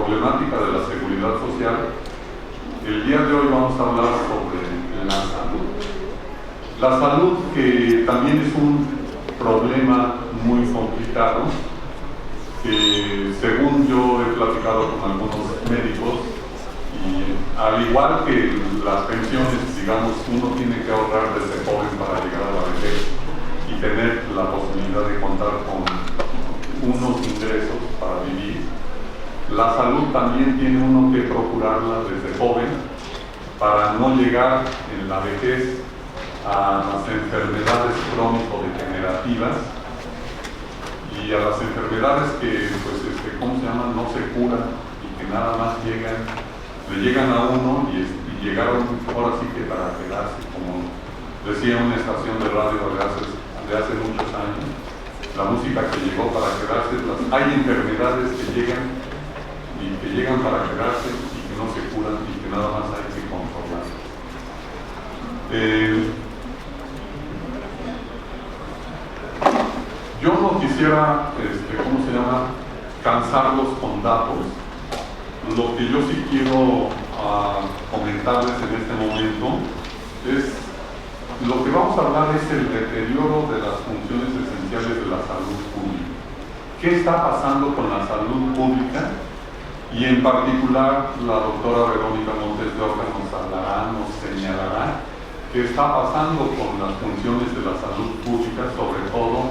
problemática de la seguridad social, el día de hoy vamos a hablar sobre la salud. La salud, que también es un problema muy complicado, que según yo he platicado con algunos médicos, y al igual que las pensiones, digamos, uno tiene que ahorrar desde joven para llegar a la vejez y tener la posibilidad de contar con unos ingresos para vivir. La salud también tiene uno que procurarla desde joven para no llegar en la vejez a las enfermedades crónico-degenerativas y a las enfermedades que, pues, ¿cómo se llaman? No se curan y que nada más le llegan a uno y llegaron ahora sí que para quedarse, como decía una estación de radio de hace muchos años, la música que llegó para quedarse. Hay enfermedades que llegan para quedarse y que no se curan y que nada más hay que controlar. Yo no quisiera, cansarlos con datos. Lo que yo sí quiero comentarles en este momento es, lo que vamos a hablar es el deterioro de las funciones esenciales de la salud pública. ¿Qué está pasando con la salud pública? Y en particular la doctora Verónica Montes de Oca nos señalará qué está pasando con las funciones de la salud pública, sobre todo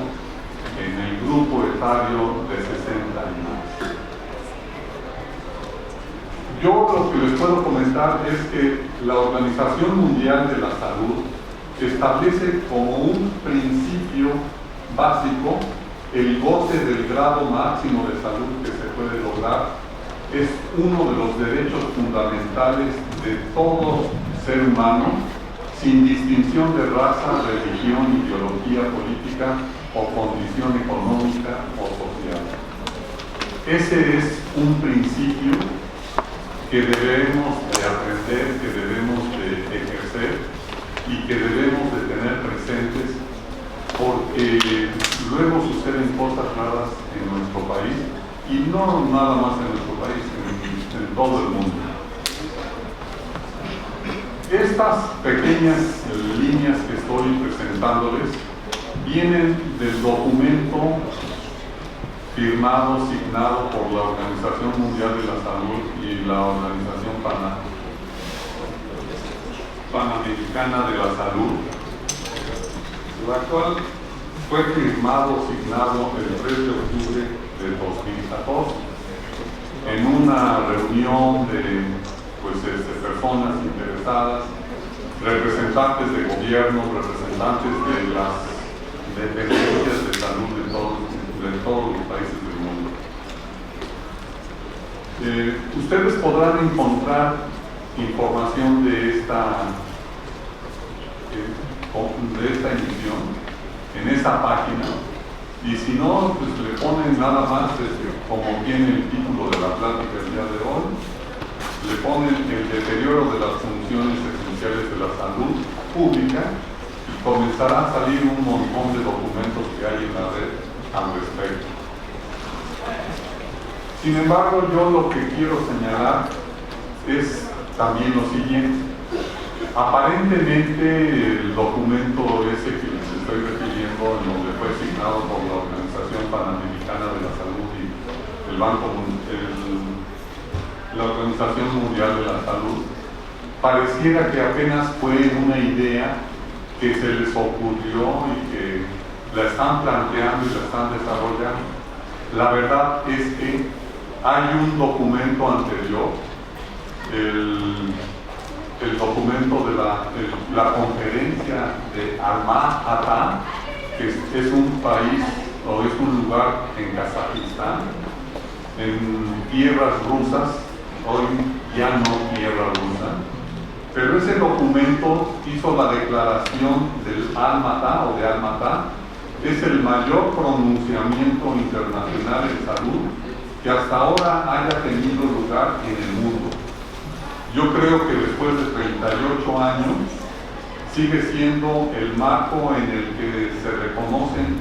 en el grupo etario de 60 y más. Yo lo que les puedo comentar es que la Organización Mundial de la Salud establece como un principio básico el goce del grado máximo de salud que se puede lograr. Es uno de los derechos fundamentales de todo ser humano, sin distinción de raza, religión, ideología política o condición económica o social. Ese es un principio que debemos de aprender, que debemos de ejercer y que debemos de tener presentes, porque luego suceden cosas raras en nuestro país, y no nada más en nuestro país, en todo el mundo. Estas pequeñas líneas que estoy presentándoles vienen del documento firmado, signado por la Organización Mundial de la Salud y la Organización Panamericana de la Salud, la cual fue firmado, signado el 3 de octubre de 2014 en una reunión de personas interesadas, representantes de gobiernos, representantes de las dependencias de salud de todos los países del mundo. Ustedes podrán encontrar información de esta emisión en esa página, y si no, pues le ponen nada más, como tiene el título de la plática el día de hoy, le ponen el deterioro de las funciones esenciales de la salud pública, y comenzará a salir un montón de documentos que hay en la red al respecto. Sin embargo, yo lo que quiero señalar es también lo siguiente. Aparentemente el documento ese que les estoy refiriendo, en donde fue signado por la Organización Panamericana de la Salud y la Organización Mundial de la Salud, pareciera que apenas fue una idea que se les ocurrió y que la están planteando y la están desarrollando. La verdad es que hay un documento anterior, el documento de la conferencia de Alma-Ata, que es un país o es un lugar en Kazajistán, en tierras rusas, hoy ya no tierra rusa, pero ese documento hizo la declaración del Alma-Ata o de Alma-Ata. Es el mayor pronunciamiento internacional en salud que hasta ahora haya tenido lugar en el mundo. Yo creo que después de 38 años sigue siendo el marco en el que se reconocen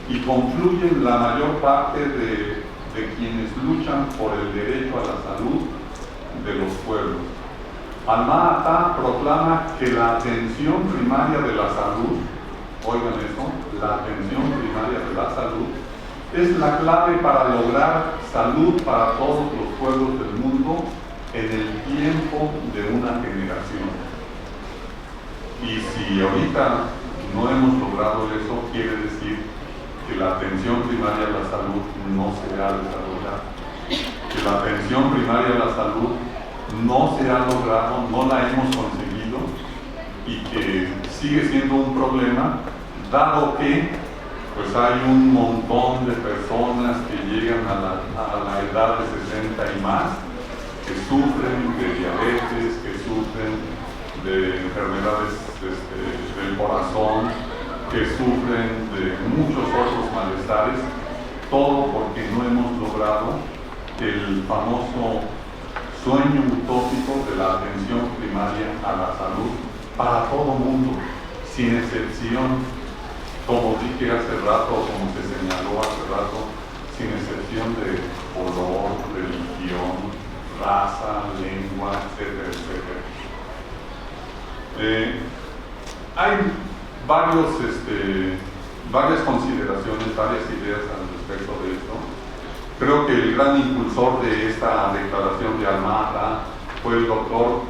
y confluyen la mayor parte de de quienes luchan por el derecho a la salud de los pueblos. Alma Ata proclama que la atención primaria de la salud, oigan eso, la atención primaria de la salud, es la clave para lograr salud para todos los pueblos del mundo en el tiempo de una generación. Y si ahorita no hemos logrado eso, quiere decir que la atención primaria a la salud no se ha desarrollado, que la atención primaria a la salud no se ha logrado, no la hemos conseguido y que sigue siendo un problema, dado que pues hay un montón de personas que llegan a la edad de 60 y más, que sufren de diabetes, que sufren de enfermedades del corazón, que sufren de muchos otros malestares, todo porque no hemos logrado el famoso sueño utópico de la atención primaria a la salud para todo mundo, sin excepción, como dije hace rato, como se señaló hace rato, sin excepción de color, religión, raza, lengua, etcétera, etcétera. Hay varias consideraciones, varias ideas al respecto de esto. Creo que el gran impulsor de esta declaración de Alma Ata fue el doctor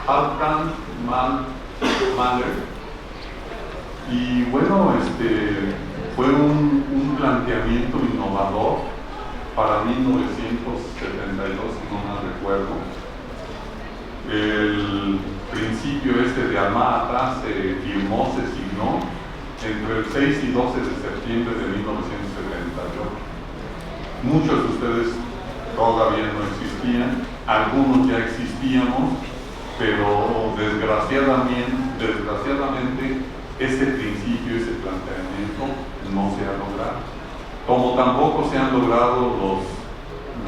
Halfdan Mahler. Y bueno, fue un planteamiento innovador para 1972, si no mal recuerdo. El principio de Alma Ata se firmó, se signó entre el 6 y 12 de septiembre de 1978. Muchos de ustedes todavía no existían, algunos ya existíamos, pero desgraciadamente ese principio, ese planteamiento no se ha logrado. Como tampoco se han logrado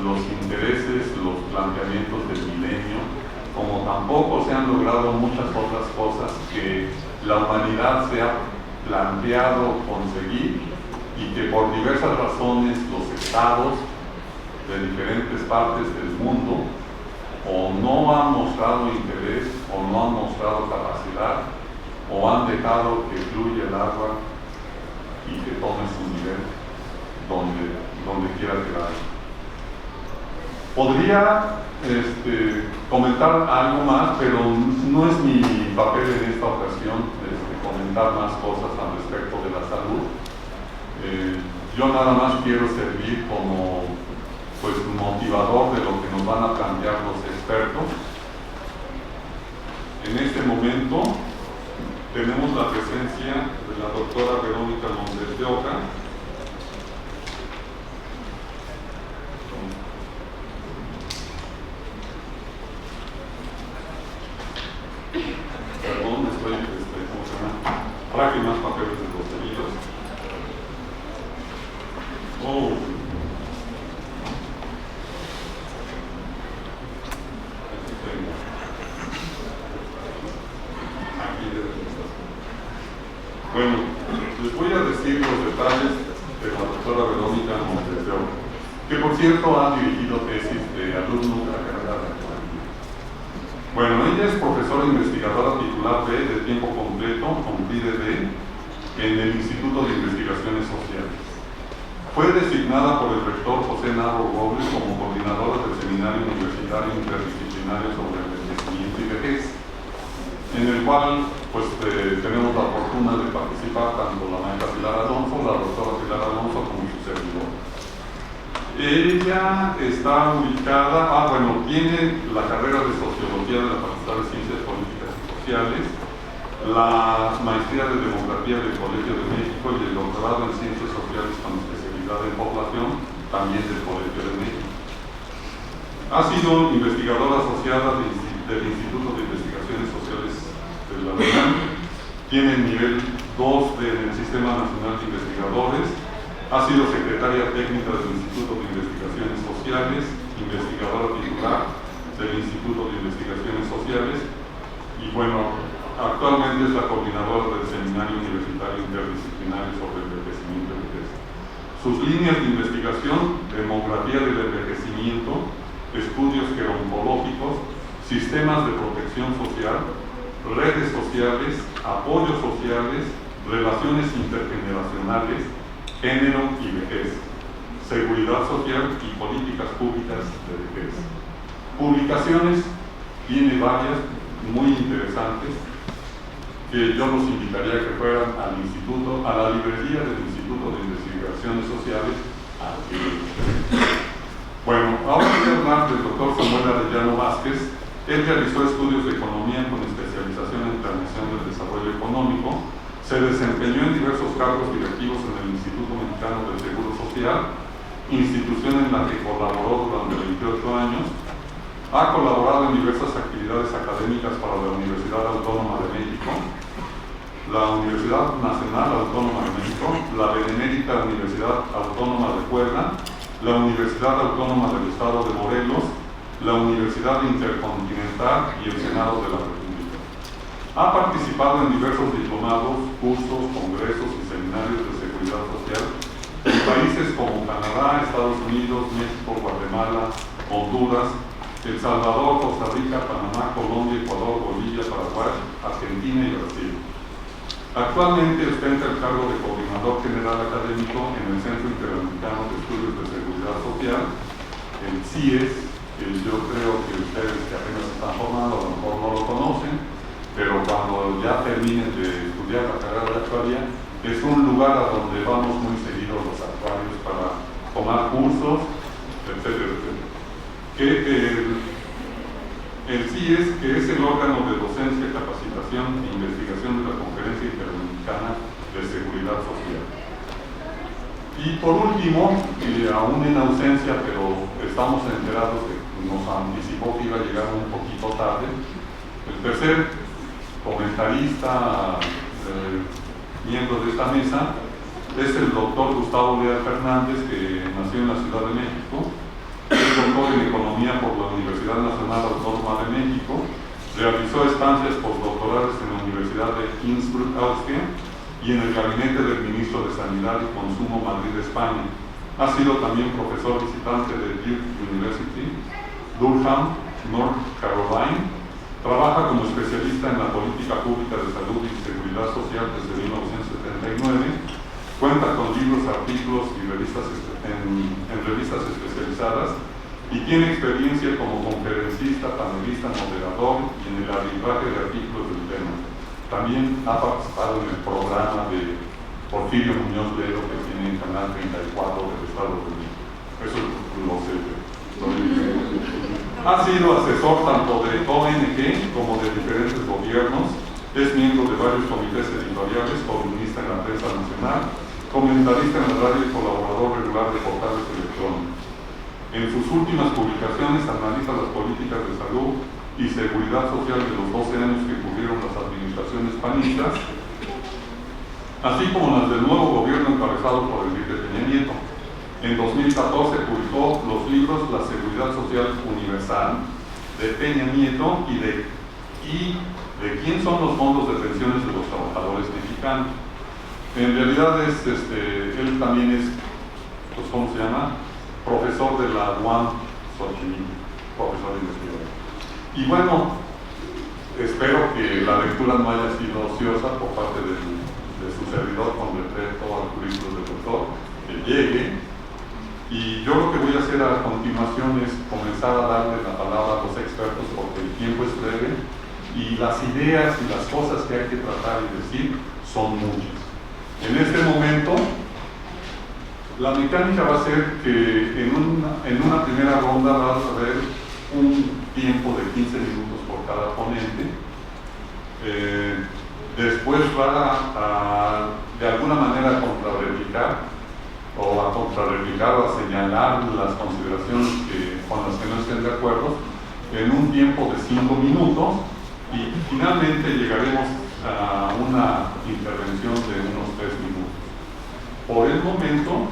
los intereses, los planteamientos del milenio, como tampoco se han logrado muchas otras cosas que la humanidad se ha planteado conseguir y que por diversas razones los estados de diferentes partes del mundo o no han mostrado interés o no han mostrado capacidad o han dejado que fluya el agua y que tome su nivel donde quiera quedar. Podría comentar algo más, pero no es mi papel en esta ocasión comentar más cosas al respecto de la salud. Yo nada más quiero servir como motivador de lo que nos van a plantear los expertos. En este momento tenemos la presencia de la doctora Verónica Montes de Oca. Perdón, ¿cómo se llama? Traje más papeles de los seguidos. Oh. Aquí tengo. Aquí debe estar. Bueno, les voy a decir los detalles de la doctora Verónica Montes de Oca, que por cierto ha dirigido tesis de alumnos de la carrera de actualidad. Bueno, ella es profesora investigadora titular B de tiempo completo, con PhD, en el Instituto de Investigaciones Sociales. Fue designada por el rector José Narro Robles como coordinadora del Seminario Universitario Interdisciplinario sobre Envejecimiento y Vejez, en el cual tenemos la fortuna de participar tanto la maestra Pilar Alonso, la doctora Pilar Alonso, como su servidor. Ella está ubicada, tiene la carrera de Sociología de la Facultad de Ciencias Políticas y Sociales, la maestría de Demografía del Colegio de México y el doctorado en Ciencias Sociales con especialidad en Población, también del Colegio de México. Ha sido investigadora asociada del Instituto de Investigaciones Sociales de la UNAM, tiene el nivel 2 del Sistema Nacional de Investigadores, ha sido secretaria técnica del Instituto de Investigaciones Sociales, investigadora titular del Instituto de Investigaciones Sociales y actualmente es la coordinadora del Seminario Universitario Interdisciplinario sobre Envejecimiento y Vejez. Sus líneas de investigación: demografía del envejecimiento, estudios gerontológicos, sistemas de protección social, redes sociales, apoyos sociales, relaciones intergeneracionales, género y vejez, seguridad social y políticas públicas de vejez. Publicaciones, tiene varias muy interesantes, que yo los invitaría a que fueran al instituto, a la librería del Instituto de Investigaciones Sociales. Bueno, ahora voy a hablar del doctor Samuel Arellano Vázquez. Él realizó estudios de economía con especialización en planeación del desarrollo económico. Se desempeñó en diversos cargos directivos en el Instituto Mexicano del Seguro Social, institución en la que colaboró durante 28 años. Ha colaborado en diversas actividades académicas para la Universidad Autónoma de México, la Universidad Nacional Autónoma de México, la Benemérita Universidad Autónoma de Puebla, la Universidad Autónoma del Estado de Morelos, la Universidad Intercontinental y el Senado de la República. Ha participado en diversos diplomados, cursos, congresos y seminarios de seguridad social en países como Canadá, Estados Unidos, México, Guatemala, Honduras, El Salvador, Costa Rica, Panamá, Colombia, Ecuador, Bolivia, Paraguay, Argentina y Brasil. Actualmente ostenta el cargo de coordinador general académico en el Centro Interamericano de Estudios de Seguridad Social, el CIES, que yo creo que ustedes que apenas están formando a lo mejor no lo conocen, pero cuando ya terminen de estudiar la carrera de actuaría, es un lugar a donde vamos muy seguidos los actuarios para tomar cursos, etcétera, etcétera. El CIES, que es el órgano de docencia, capacitación e investigación de la Conferencia Interamericana de Seguridad Social. Y por último, aún en ausencia, pero estamos enterados de que nos anticipó que iba a llegar un poquito tarde, el tercer comentarista, miembro de esta mesa, es el doctor Gustavo Leal Fernández, que nació en la Ciudad de México. Es doctor en Economía por la Universidad Nacional Autónoma de México. Realizó estancias postdoctorales en la Universidad de Innsbruck, Austria, y en el gabinete del Ministro de Sanidad y Consumo, Madrid, España. Ha sido también profesor visitante de Duke University, Durham, North Carolina. Trabaja como especialista en la política pública de salud y seguridad social desde 1979. Cuenta con libros, artículos y revistas en revistas especializadas y tiene experiencia como conferencista, panelista, moderador y en el arbitraje de artículos del tema. También ha participado en el programa de Porfirio Muñoz Ledo que tiene en Canal 34 del Estado de México. Eso lo sé. Ha sido asesor tanto de ONG como de diferentes gobiernos. Es miembro de varios comités editoriales, columnista en la prensa nacional, comentarista en la radio y colaborador regular de portales electrónicos. En sus últimas publicaciones analiza las políticas de salud y seguridad social de los 12 años que cubrieron las administraciones panistas, así como las del nuevo gobierno encabezado por Enrique Peña Nieto. En 2014 publicó los libros La Seguridad Social Universal de Peña Nieto y de quién son los fondos de pensiones de los trabajadores mexicanos. En realidad él también es, pues, ¿cómo se llama? Profesor de la UAM Xochimilco, profesor investigador. Y bueno, espero que la lectura no haya sido ociosa por parte de su servidor cuando entré todo el currículo del doctor, que llegue. Y yo lo que voy a hacer a continuación es comenzar a darle la palabra a los expertos porque el tiempo es breve y las ideas y las cosas que hay que tratar y decir son muchas. En este momento, la mecánica va a ser que en una primera ronda va a haber un tiempo de 15 minutos por cada ponente. Después va a de alguna manera contrarreplicar o a señalar las consideraciones con las que no estén de acuerdo en un tiempo de 5 minutos y finalmente llegaremos a una intervención de unos 3 minutos. Por el momento,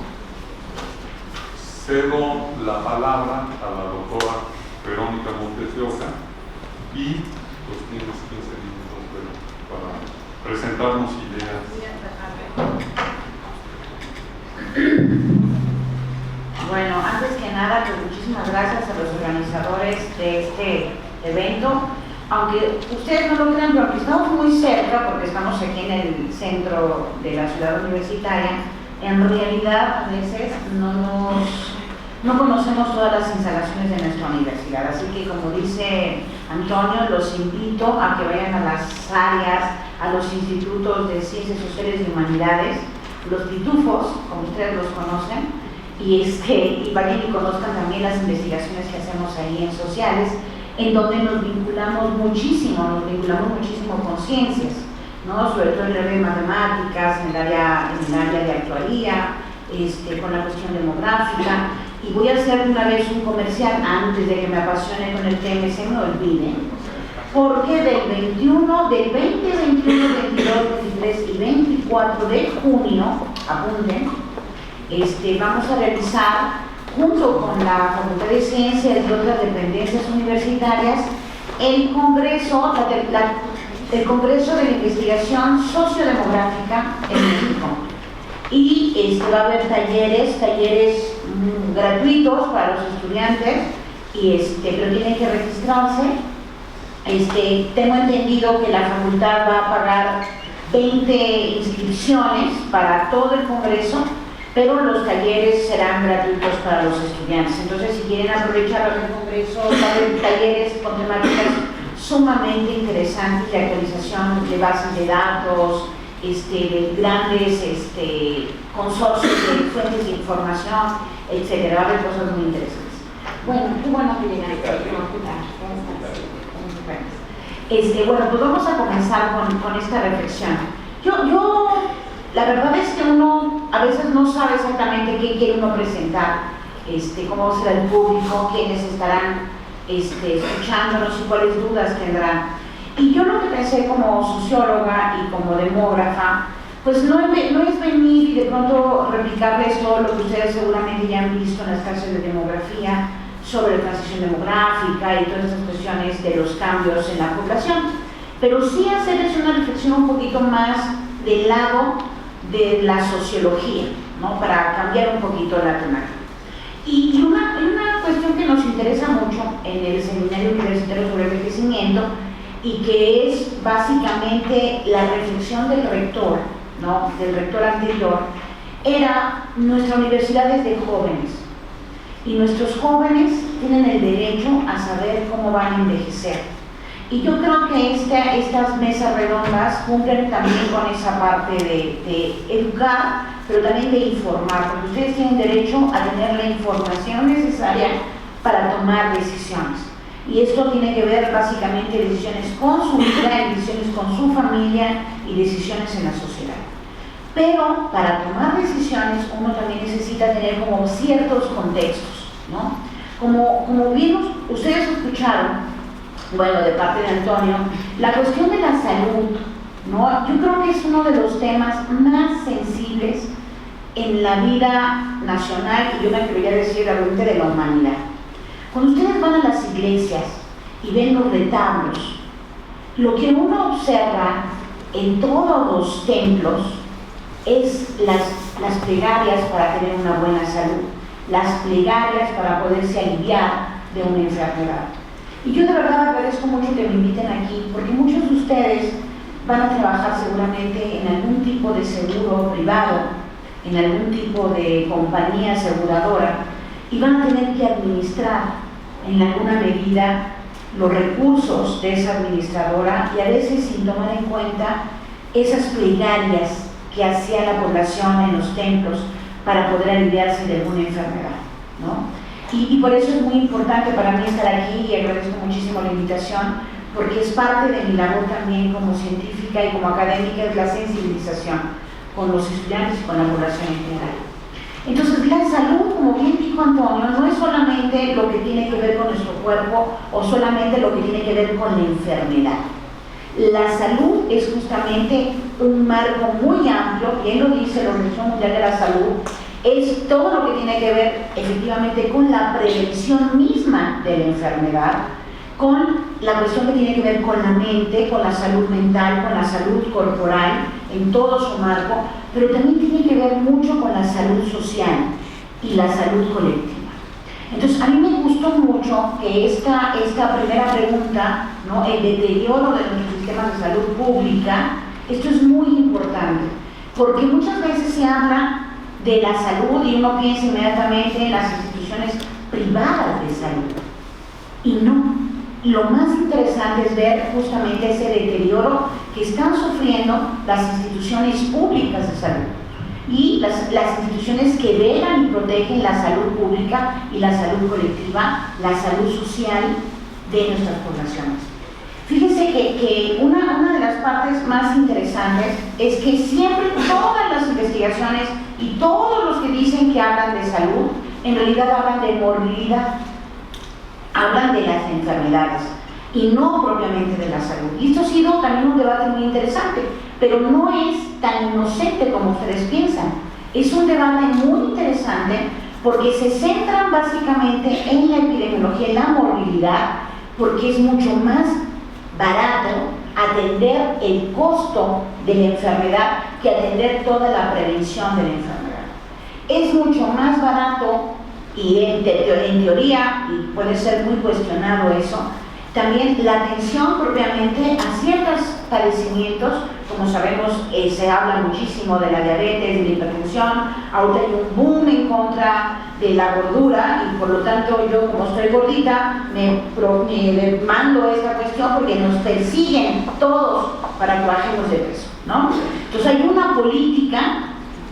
cedo la palabra a la doctora Verónica Montes de Oca y pues tienes 15 minutos para presentarnos ideas. nada, pues muchísimas gracias a los organizadores de este evento. Aunque ustedes no lo crean, pero aunque estamos muy cerca, porque estamos aquí en el centro de la ciudad universitaria, en realidad a veces no conocemos todas las instalaciones de nuestra universidad. Así que, como dice Antonio, los invito a que vayan a las áreas, a los institutos de Ciencias Sociales y Humanidades, los pitufos, como ustedes los conocen, y vayan y conozcan también las investigaciones que hacemos ahí en sociales, en donde nos vinculamos muchísimo con ciencias, ¿no? Sobre todo en el área de matemáticas, en el área de actuaría, con la cuestión demográfica. Y voy a hacer una vez un comercial antes de que me apasione con el tema, se me olvide, porque del 20, 21, 22, 23 y 24 de junio, apunten, vamos a realizar junto con la Facultad de Ciencias y otras dependencias universitarias el Congreso de la Investigación Sociodemográfica en México. Y va a haber talleres gratuitos para los estudiantes, pero tienen que registrarse. Tengo entendido que la facultad va a pagar 20 inscripciones para todo el congreso, pero los talleres serán gratuitos para los estudiantes. Entonces, si quieren aprovechar el congreso, va a haber talleres con temáticas sumamente interesantes de actualización de bases de datos, de grandes consorcios de fuentes de información, etc. Va a haber cosas muy interesantes. Bueno, qué bueno que llegan aquí. Bueno, pues vamos a comenzar con esta reflexión. La verdad es que uno a veces no sabe exactamente qué quiere uno presentar, cómo será el público, quiénes estarán escuchándonos y cuáles dudas tendrán. Y yo lo que pensé como socióloga y como demógrafa, pues no es venir y de pronto replicarles todo lo que ustedes seguramente ya han visto en las clases de demografía sobre la transición demográfica y todas esas cuestiones de los cambios en la población, pero sí hacerles una reflexión un poquito más del lado de la sociología, ¿no? Para cambiar un poquito la temática. Y una cuestión que nos interesa mucho en el Seminario Universitario sobre Envejecimiento y que es básicamente la reflexión del rector, ¿no? Del rector anterior, era nuestra universidad es de jóvenes y nuestros jóvenes tienen el derecho a saber cómo van a envejecer. Y yo creo que estas mesas redondas cumplen también con esa parte de educar, pero también de informar, porque ustedes tienen derecho a tener la información necesaria para tomar decisiones. Y esto tiene que ver básicamente decisiones con su vida, decisiones con su familia y decisiones en la sociedad. Pero para tomar decisiones uno también necesita tener como ciertos contextos, ¿no? Como bien ustedes escucharon, bueno, de parte de Antonio, la cuestión de la salud, ¿no? Yo creo que es uno de los temas más sensibles en la vida nacional y yo me atrevería a decir realmente de la humanidad. Cuando ustedes van a las iglesias y ven los retablos, lo que uno observa en todos los templos es las plegarias para tener una buena salud, las plegarias para poderse aliviar de una enfermedad. Y yo de verdad agradezco mucho que me inviten aquí, porque muchos de ustedes van a trabajar seguramente en algún tipo de seguro privado, en algún tipo de compañía aseguradora, y van a tener que administrar en alguna medida los recursos de esa administradora y a veces sin tomar en cuenta esas plegarias que hacía la población en los templos para poder aliviarse de alguna enfermedad, ¿no? Y por eso es muy importante para mí estar aquí y agradezco muchísimo la invitación, porque es parte de mi labor también como científica y como académica, es la sensibilización con los estudiantes y con la población en general. Entonces, la salud, como bien dijo Antonio, no es solamente lo que tiene que ver con nuestro cuerpo o solamente lo que tiene que ver con la enfermedad. La salud es justamente un marco muy amplio, bien lo dice la Organización Mundial de la Salud, es todo lo que tiene que ver efectivamente con la prevención misma de la enfermedad, con la cuestión que tiene que ver con la mente, con la salud mental, con la salud corporal, en todo su marco, pero también tiene que ver mucho con la salud social y la salud colectiva. Entonces, a mí me gustó mucho que esta primera pregunta, ¿no?, el deterioro de nuestros sistemas de salud pública, esto es muy importante, porque muchas veces se habla de la salud y uno piensa inmediatamente en las instituciones privadas de salud. Y no, lo más interesante es ver justamente ese deterioro que están sufriendo las instituciones públicas de salud y las instituciones que velan y protegen la salud pública y la salud colectiva, la salud social de nuestras poblaciones. Fíjense que una de las partes más interesantes es que siempre todas las investigaciones y todos los que dicen que hablan de salud, en realidad hablan de morbilidad, hablan de las enfermedades y no propiamente de la salud. Y esto ha sido también un debate muy interesante, pero no es tan inocente como ustedes piensan. Es un debate muy interesante porque se centran básicamente en la epidemiología, en la morbilidad, porque es mucho más barato atender el costo de la enfermedad que atender toda la prevención de la enfermedad. Es mucho más barato y en teoría, y puede ser muy cuestionado eso, también la atención propiamente a ciertos padecimientos, como sabemos, se habla muchísimo de la diabetes, de la hipertensión, ahorita hay un boom en contra de la gordura y por lo tanto yo, como estoy gordita, me mando esta cuestión porque nos persiguen todos para que bajemos de peso, ¿no? Entonces hay una política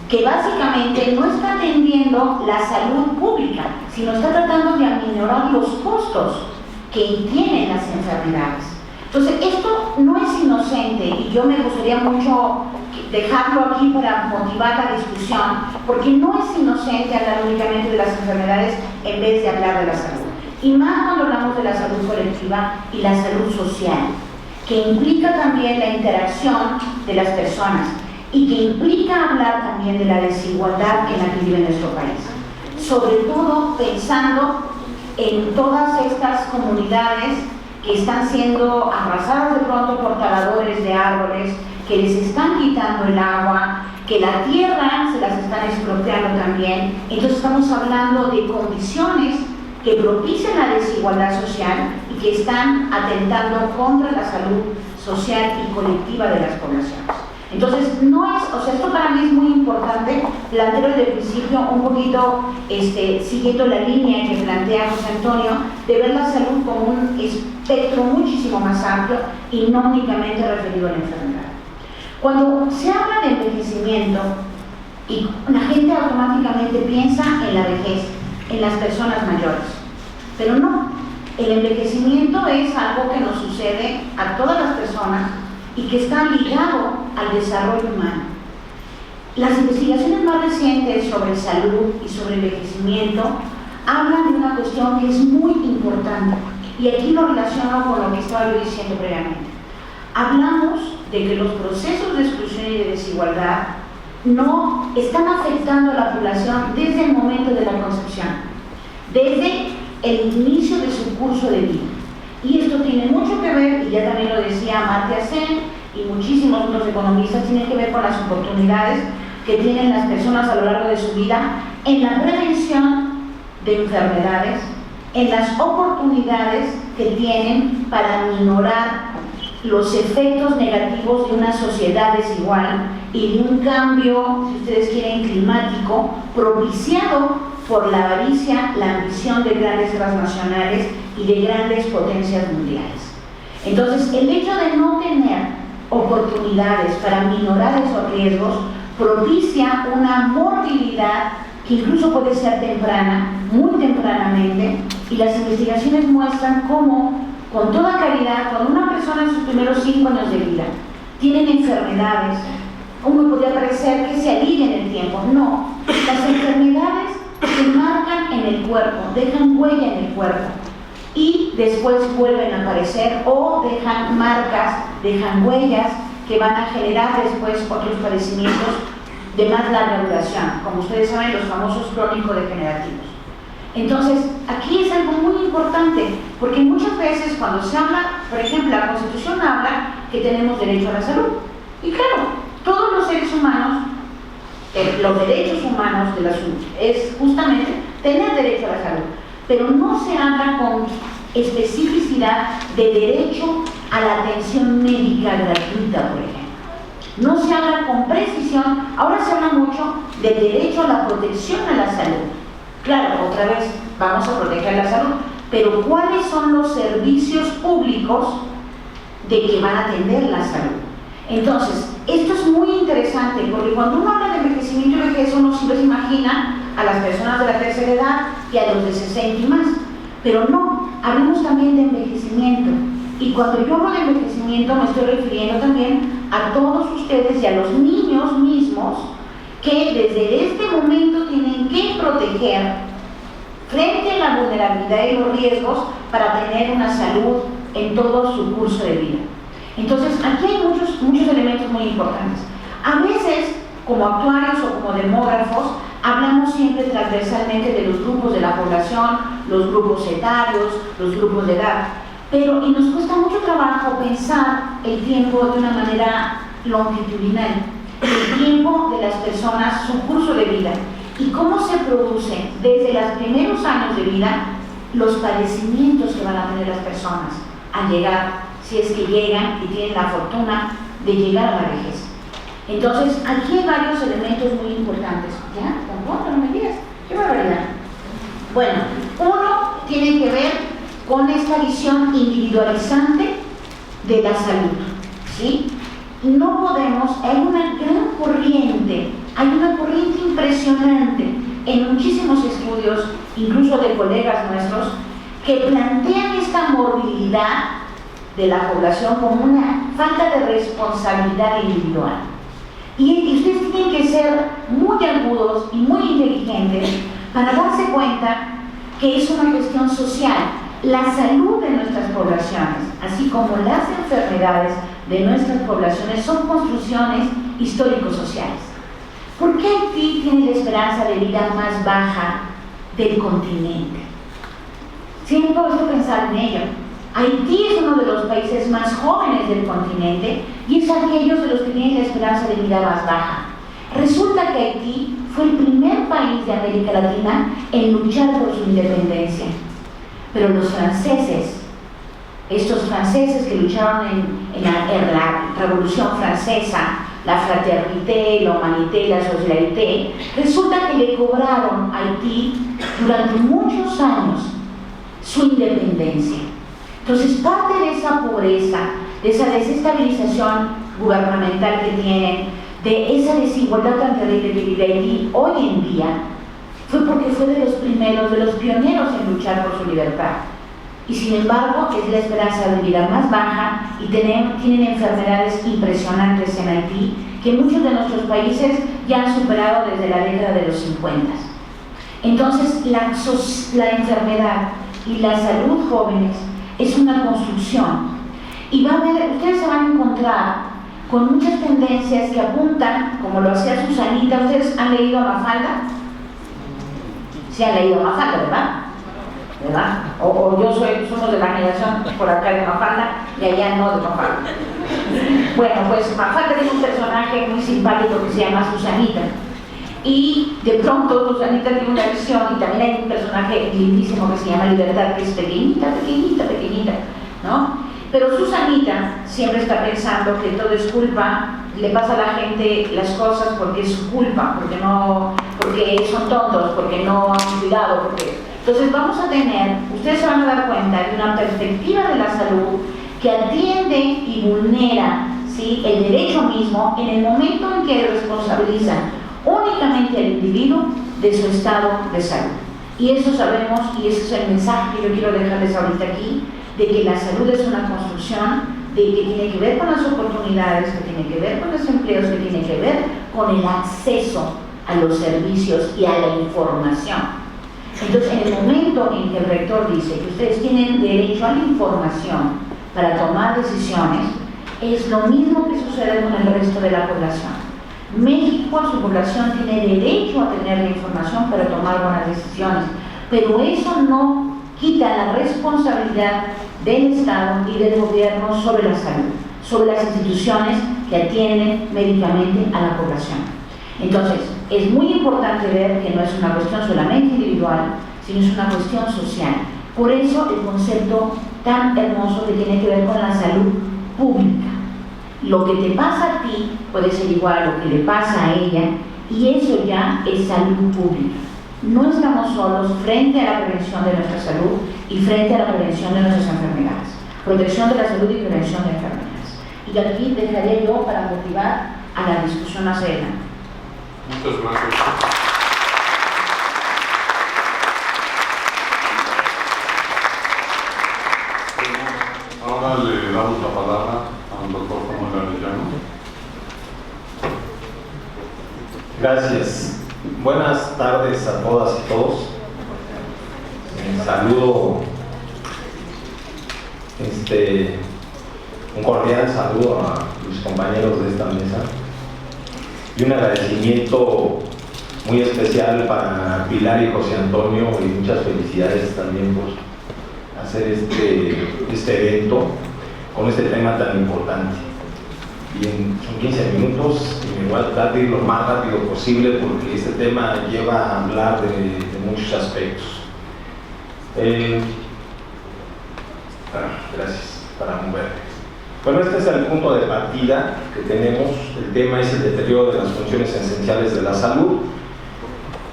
que básicamente no está atendiendo la salud pública, sino está tratando de aminorar los costos que tienen las enfermedades. Entonces, esto no es inocente y yo me gustaría mucho dejarlo aquí para motivar la discusión, porque no es inocente hablar únicamente de las enfermedades en vez de hablar de la salud. Y más cuando hablamos de la salud colectiva y la salud social, que implica también la interacción de las personas y que implica hablar también de la desigualdad en la que vive nuestro país. Sobre todo pensando en todas estas comunidades que están siendo arrasadas de pronto por taladores de árboles, que les están quitando el agua, que la tierra se las están expropiando también. Entonces estamos hablando de condiciones que propician la desigualdad social y que están atentando contra la salud social y colectiva de las poblaciones. Entonces, no es, o sea, esto para mí es muy importante, planteo desde el principio un poquito, siguiendo la línea que plantea José Antonio, de ver la salud como un espectro muchísimo más amplio y no únicamente referido a la enfermedad. Cuando se habla de envejecimiento, y la gente automáticamente piensa en la vejez, en las personas mayores, pero no, el envejecimiento es algo que nos sucede a todas las personas y que está ligado al desarrollo humano. Las investigaciones más recientes sobre salud y sobre envejecimiento hablan de una cuestión que es muy importante, y aquí lo relaciono con lo que estaba yo diciendo previamente. Hablamos de que los procesos de exclusión y de desigualdad no están afectando a la población desde el momento de la concepción, desde el inicio de su curso de vida. Y esto tiene mucho que ver, y ya también lo decía Amartya Sen y muchísimos otros economistas, tiene que ver con las oportunidades que tienen las personas a lo largo de su vida en la prevención de enfermedades, en las oportunidades que tienen para minorar los efectos negativos de una sociedad desigual y de un cambio, si ustedes quieren, climático, propiciado por la avaricia, la ambición de grandes transnacionales y de grandes potencias mundiales. Entonces, el hecho de no tener oportunidades para minorar esos riesgos propicia una morbilidad que incluso puede ser temprana, muy tempranamente, y las investigaciones muestran cómo, con toda claridad, cuando una persona en sus primeros 5 años de vida tienen enfermedades, uno podría parecer que se alivia en el tiempo. No, las enfermedades se marcan en el cuerpo, dejan huella en el cuerpo y después vuelven a aparecer o dejan marcas, dejan huellas que van a generar después otros padecimientos de más larga duración, como ustedes saben, los famosos crónico-degenerativos. Entonces, aquí es algo muy importante, porque muchas veces cuando se habla, por ejemplo, la Constitución habla que tenemos derecho a la salud. Y claro, todos los seres humanos, los derechos humanos de la salud, es justamente tener derecho a la salud. pero no se habla con especificidad de derecho a la atención médica gratuita, por ejemplo. No se habla con precisión. Ahora se habla mucho del derecho a la protección a la salud. Claro, otra vez vamos a proteger la salud, pero ¿cuáles son los servicios públicos de que van a atender la salud? Entonces, esto es muy interesante, porque cuando uno habla de envejecimiento y vejez, uno siempre se imagina a las personas de la tercera edad y a los de 60 y más, pero no, hablamos también de envejecimiento. Y cuando yo hablo de envejecimiento me estoy refiriendo también a todos ustedes y a los niños mismos que desde este momento tienen que proteger frente a la vulnerabilidad y los riesgos para tener una salud en todo su curso de vida. Entonces, aquí hay muchos elementos muy importantes. A veces, como actuarios o como demógrafos, hablamos siempre transversalmente de los grupos de la población, los grupos etarios, los grupos de edad, pero y nos cuesta mucho trabajo pensar el tiempo de una manera longitudinal, el tiempo de las personas, su curso de vida, y cómo se produce desde los primeros años de vida los padecimientos que van a tener las personas al llegar, si es que llegan y tienen la fortuna de llegar a la vejez. Entonces, aquí hay varios elementos muy importantes. ¿Ya? ¿Tampoco? No me digas. ¡Qué barbaridad! Bueno, uno tiene que ver con esta visión individualizante de la salud, ¿sí? No podemos, hay una corriente impresionante en muchísimos estudios, incluso de colegas nuestros, que plantean esta morbilidad de la población como una falta de responsabilidad individual. Y ustedes tienen que ser muy agudos y muy inteligentes para darse cuenta que es una cuestión social. La salud de nuestras poblaciones, así como las enfermedades de nuestras poblaciones, son construcciones histórico-sociales. ¿Por qué Haití tiene la esperanza de vida más baja del continente? Siempre puedo pensar en ello. Haití es uno de los países más jóvenes del continente y es aquellos de los que tienen la esperanza de vida más baja. Resulta que Haití fue el primer país de América Latina en luchar por su independencia. Pero los franceses, estos franceses que lucharon en la Revolución Francesa, la fraternité, la humanité, la solidarité, resulta que le cobraron a Haití durante muchos años su independencia. Entonces, parte de esa pobreza, de esa desestabilización gubernamental que tienen, de esa desigualdad tan terrible que vive Haití hoy en día, fue porque fue de los primeros, de los pioneros en luchar por su libertad. Y sin embargo, es la esperanza de vida más baja y tienen enfermedades impresionantes en Haití, que muchos de nuestros países ya han superado desde la década de los 50. Entonces, la enfermedad y la salud jóvenes es una construcción. Y ustedes se van a encontrar con muchas tendencias que apuntan, como lo hacía Susanita. ¿Ustedes han leído a Mafalda? Sí han leído a Mafalda, ¿verdad? O somos de la generación por acá de Mafalda y allá no de Mafalda. Bueno, pues Mafalda tiene un personaje muy simpático que se llama Susanita. Y de pronto Susanita tiene una visión, y también hay un personaje lindísimo que se llama Libertad, que es pequeñita, ¿no? Pero Susanita siempre está pensando que todo es culpa, le pasa a la gente las cosas porque es su culpa, porque son tontos, porque no han cuidado, Entonces vamos a tener, ustedes se van a dar cuenta de una perspectiva de la salud que atiende y vulnera, ¿sí?, el derecho mismo en el momento en que responsabilizan únicamente al individuo de su estado de salud. Y eso sabemos, y ese es el mensaje que yo quiero dejarles ahorita aquí, de que la salud es una construcción, de que tiene que ver con las oportunidades, que tiene que ver con los empleos, que tiene que ver con el acceso a los servicios y a la información. Entonces, en el momento en que el rector dice que ustedes tienen derecho a la información para tomar decisiones, es lo mismo que sucede con el resto de la población. México, su población, tiene derecho a tener la información para tomar buenas decisiones, pero eso no quita la responsabilidad del Estado y del gobierno sobre la salud, sobre las instituciones que atienden médicamente a la población. Entonces, es muy importante ver que no es una cuestión solamente individual, sino es una cuestión social. Por eso el concepto tan hermoso que tiene que ver con la salud pública. Lo que te pasa a ti puede ser igual a lo que le pasa a ella, y eso ya es salud pública. No estamos solos frente a la prevención de nuestra salud y frente a la prevención de nuestras enfermedades. Protección de la salud y prevención de enfermedades. Y aquí dejaría yo para motivar a la discusión más adelante. Muchas gracias. Ahora le damos la palabra al doctor Samuel Arellano. Gracias. Buenas tardes a todas y todos. Saludo, un cordial saludo a los compañeros de esta mesa y un agradecimiento muy especial para Pilar y José Antonio, y muchas felicidades también por hacer este evento con este tema tan importante. Bien, son 15 minutos y me voy a tratar de ir lo más rápido posible porque este tema lleva a hablar de muchos aspectos. Gracias, para moverme. Bueno, este es el punto de partida que tenemos. El tema es el deterioro de las funciones esenciales de la salud.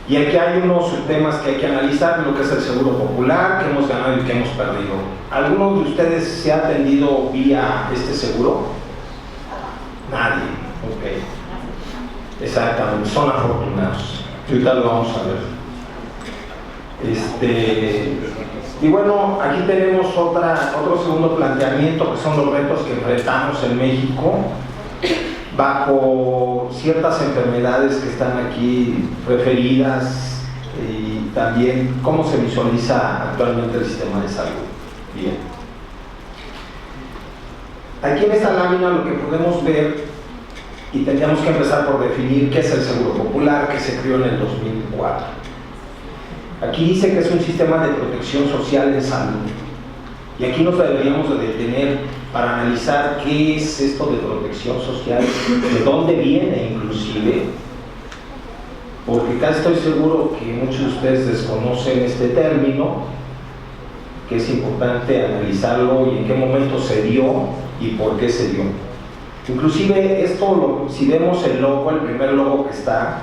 Y aquí hay unos temas que hay que analizar, lo que es el seguro popular, que hemos ganado y que hemos perdido. ¿Alguno de ustedes se ha atendido vía este seguro? Nadie, ok. Exactamente, son afortunados. Ahorita lo vamos a ver. Y bueno, aquí tenemos otro segundo planteamiento, que son los retos que enfrentamos en México bajo ciertas enfermedades que están aquí referidas, y también cómo se visualiza actualmente el sistema de salud. Bien. Aquí en esta lámina lo que podemos ver, y tendríamos que empezar por definir qué es el Seguro Popular, que se creó en el 2004. Aquí dice que es un sistema de protección social en salud. Y aquí nos deberíamos de detener para analizar qué es esto de protección social, de dónde viene inclusive, porque casi estoy seguro que muchos de ustedes desconocen este término, que es importante analizarlo y en qué momento se dio y por qué se dio. Inclusive esto, si vemos el logo, el primer logo que está,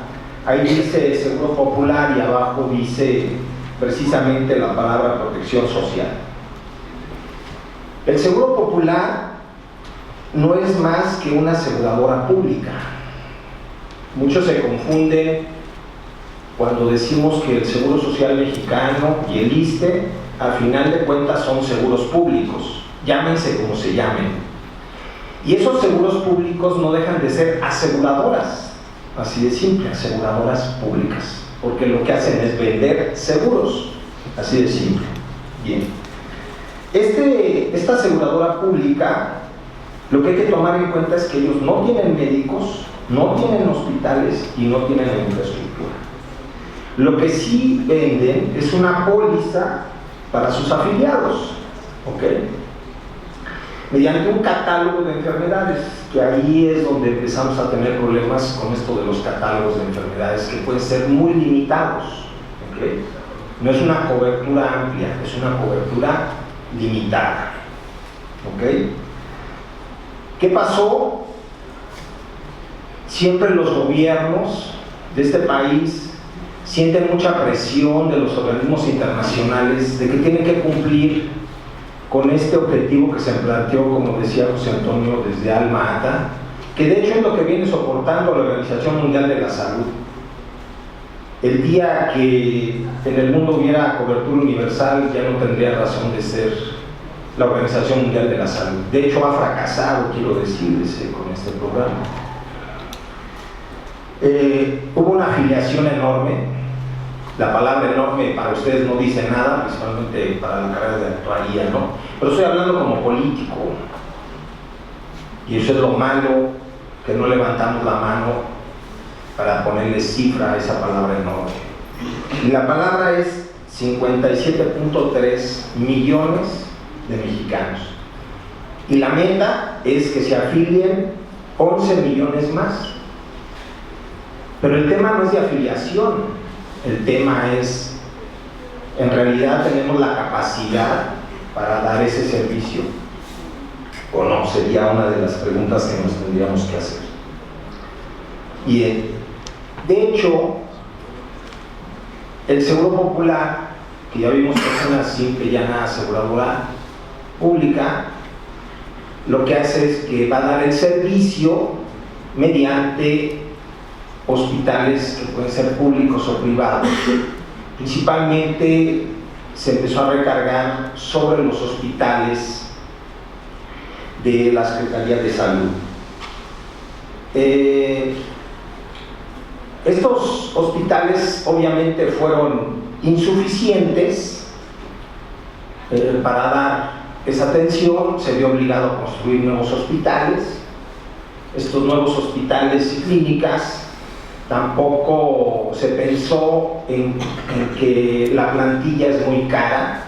ahí dice Seguro Popular y abajo dice precisamente la palabra protección social. El Seguro Popular no es más que una aseguradora pública. Muchos se confunden cuando decimos que el Seguro Social Mexicano y el ISSSTE, al final de cuentas, son seguros públicos, llámense como se llamen. Y esos seguros públicos no dejan de ser aseguradoras, así de simple, aseguradoras públicas, porque lo que hacen es vender seguros, así de simple. Bien. Esta aseguradora pública, lo que hay que tomar en cuenta es que ellos no tienen médicos, no tienen hospitales y no tienen infraestructura. Lo que sí venden es una póliza para sus afiliados, ¿ok? Mediante un catálogo de enfermedades, que ahí es donde empezamos a tener problemas con esto de los catálogos de enfermedades, que pueden ser muy limitados, ¿ok? No es una cobertura amplia, es una cobertura limitada, ¿ok? ¿Qué pasó? Siempre los gobiernos de este país sienten mucha presión de los organismos internacionales de que tienen que cumplir con este objetivo que se planteó, como decía José Antonio, desde Alma Ata, que de hecho es lo que viene soportando la Organización Mundial de la Salud. El día que en el mundo hubiera cobertura universal, ya no tendría razón de ser la Organización Mundial de la Salud. De hecho, ha fracasado, quiero decirles, con este programa. Hubo una afiliación enorme. La palabra enorme para ustedes no dice nada, principalmente para la carrera de actuaría, ¿no? Pero estoy hablando como político. Y eso es lo malo, que no levantamos la mano para ponerle cifra a esa palabra enorme. Y la palabra es 57.3 millones de mexicanos. Y la meta es que se afilien 11 millones más. Pero el tema no es de afiliación. El tema es en realidad tenemos la capacidad para dar ese servicio, o no, sería una de las preguntas que nos tendríamos que hacer. Bien, de hecho, el Seguro Popular, que ya vimos que es una simple y llana aseguradora pública, lo que hace es que va a dar el servicio mediante hospitales que pueden ser públicos o privados. Principalmente se empezó a recargar sobre los hospitales de la Secretaría de Salud. Estos hospitales obviamente fueron insuficientes para dar esa atención, se vio obligado a construir nuevos hospitales. Estos nuevos hospitales y clínicas, tampoco se pensó en que la plantilla es muy cara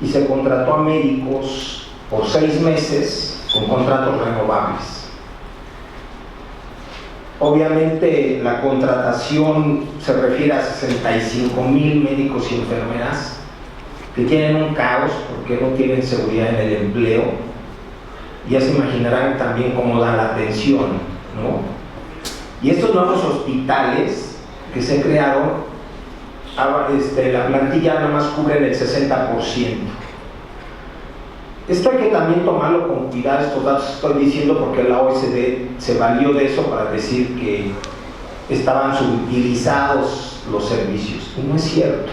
y se contrató a médicos por 6 meses con contratos renovables. Obviamente la contratación se refiere a 65,000 médicos y enfermeras que tienen un caos porque no tienen seguridad en el empleo. Ya se imaginarán también cómo dan la atención, ¿no? Y estos nuevos hospitales que se crearon, la plantilla nada más cubre el 60%. Esto hay que también tomarlo con cuidado, estos datos estoy diciendo porque la OECD se valió de eso para decir que estaban subutilizados los servicios. Y no es cierto,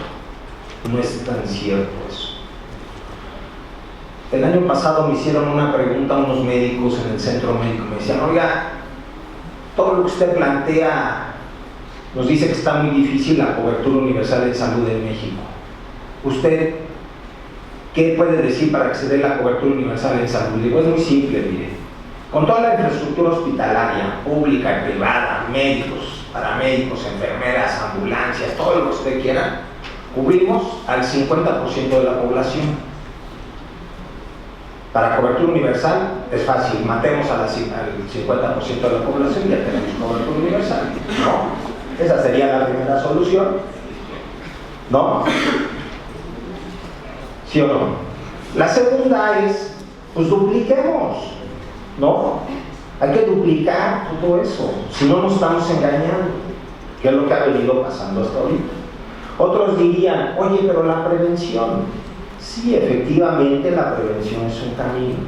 no es tan cierto eso. El año pasado me hicieron una pregunta a unos médicos en el centro médico, me decían, oiga, todo lo que usted plantea nos dice que está muy difícil la cobertura universal de salud en México. ¿Usted qué puede decir para que se dé la cobertura universal en salud? Digo, es muy simple, mire, con toda la infraestructura hospitalaria, pública y privada, médicos, paramédicos, enfermeras, ambulancias, todo lo que usted quiera, cubrimos al 50% de la población. Para cobertura universal es fácil, matemos al 50% de la población y ya tenemos cobertura universal, ¿no? Esa sería la primera solución, ¿no? ¿Sí o no? La segunda es, pues dupliquemos, ¿no? Hay que duplicar todo eso, si no nos estamos engañando, que es lo que ha venido pasando hasta ahorita. Otros dirían, oye, pero la prevención. Sí, efectivamente la prevención es un camino.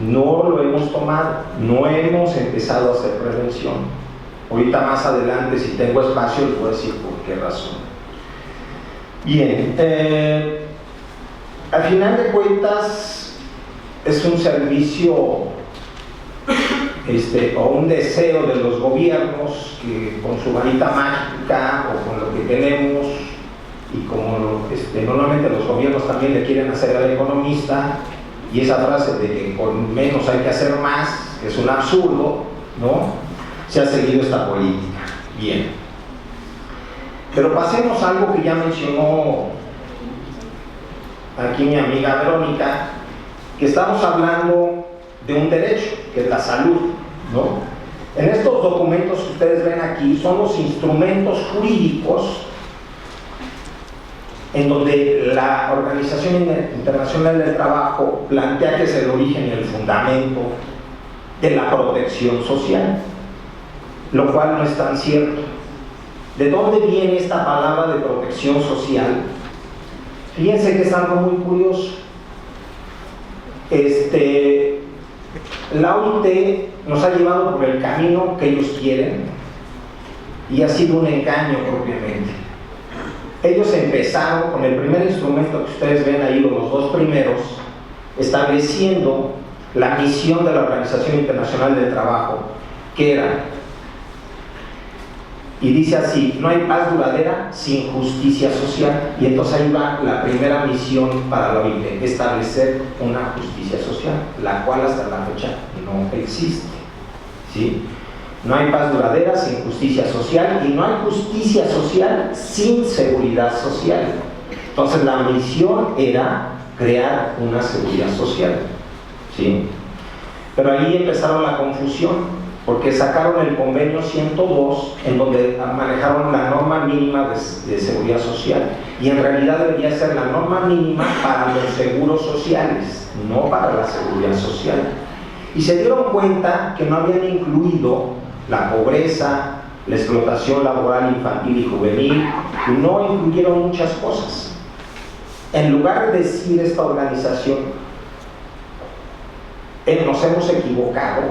No lo hemos tomado, no hemos empezado a hacer prevención. Ahorita más adelante, si tengo espacio, les voy a decir por qué razón. Bien, al final de cuentas es un servicio o un deseo de los gobiernos que con su varita mágica o con lo que tenemos, y como normalmente los gobiernos también le quieren hacer al economista, y esa frase de que con menos hay que hacer más, que es un absurdo, ¿no? Se ha seguido esta política. Bien. Pero pasemos a algo que ya mencionó aquí mi amiga Verónica, que estamos hablando de un derecho, que es la salud, ¿no? En estos documentos que ustedes ven aquí son los instrumentos jurídicos en donde la Organización Internacional del Trabajo plantea que es el origen y el fundamento de la protección social, lo cual no es tan cierto. ¿De dónde viene esta palabra de protección social? Fíjense que es algo muy curioso. La OIT nos ha llevado por el camino que ellos quieren y ha sido un engaño propiamente. Ellos empezaron con el primer instrumento que ustedes ven ahí, los dos primeros, estableciendo la misión de la Organización Internacional del Trabajo, que era, y dice así, no hay paz duradera sin justicia social. Y entonces ahí va la primera misión para la OIT, establecer una justicia social, la cual hasta la fecha no existe, ¿sí? No hay paz duradera sin justicia social, y no hay justicia social sin seguridad social. Entonces la misión era crear una seguridad social, ¿sí? Pero ahí empezaron la confusión. porque sacaron el convenio 102 en donde manejaron la norma mínima de seguridad social, y en realidad debería ser la norma mínima para los seguros sociales, no para la seguridad social. Y se dieron cuenta que no habían incluido la pobreza, la explotación laboral infantil y juvenil, y no incluyeron muchas cosas. En lugar de decir esta organización, nos hemos equivocado,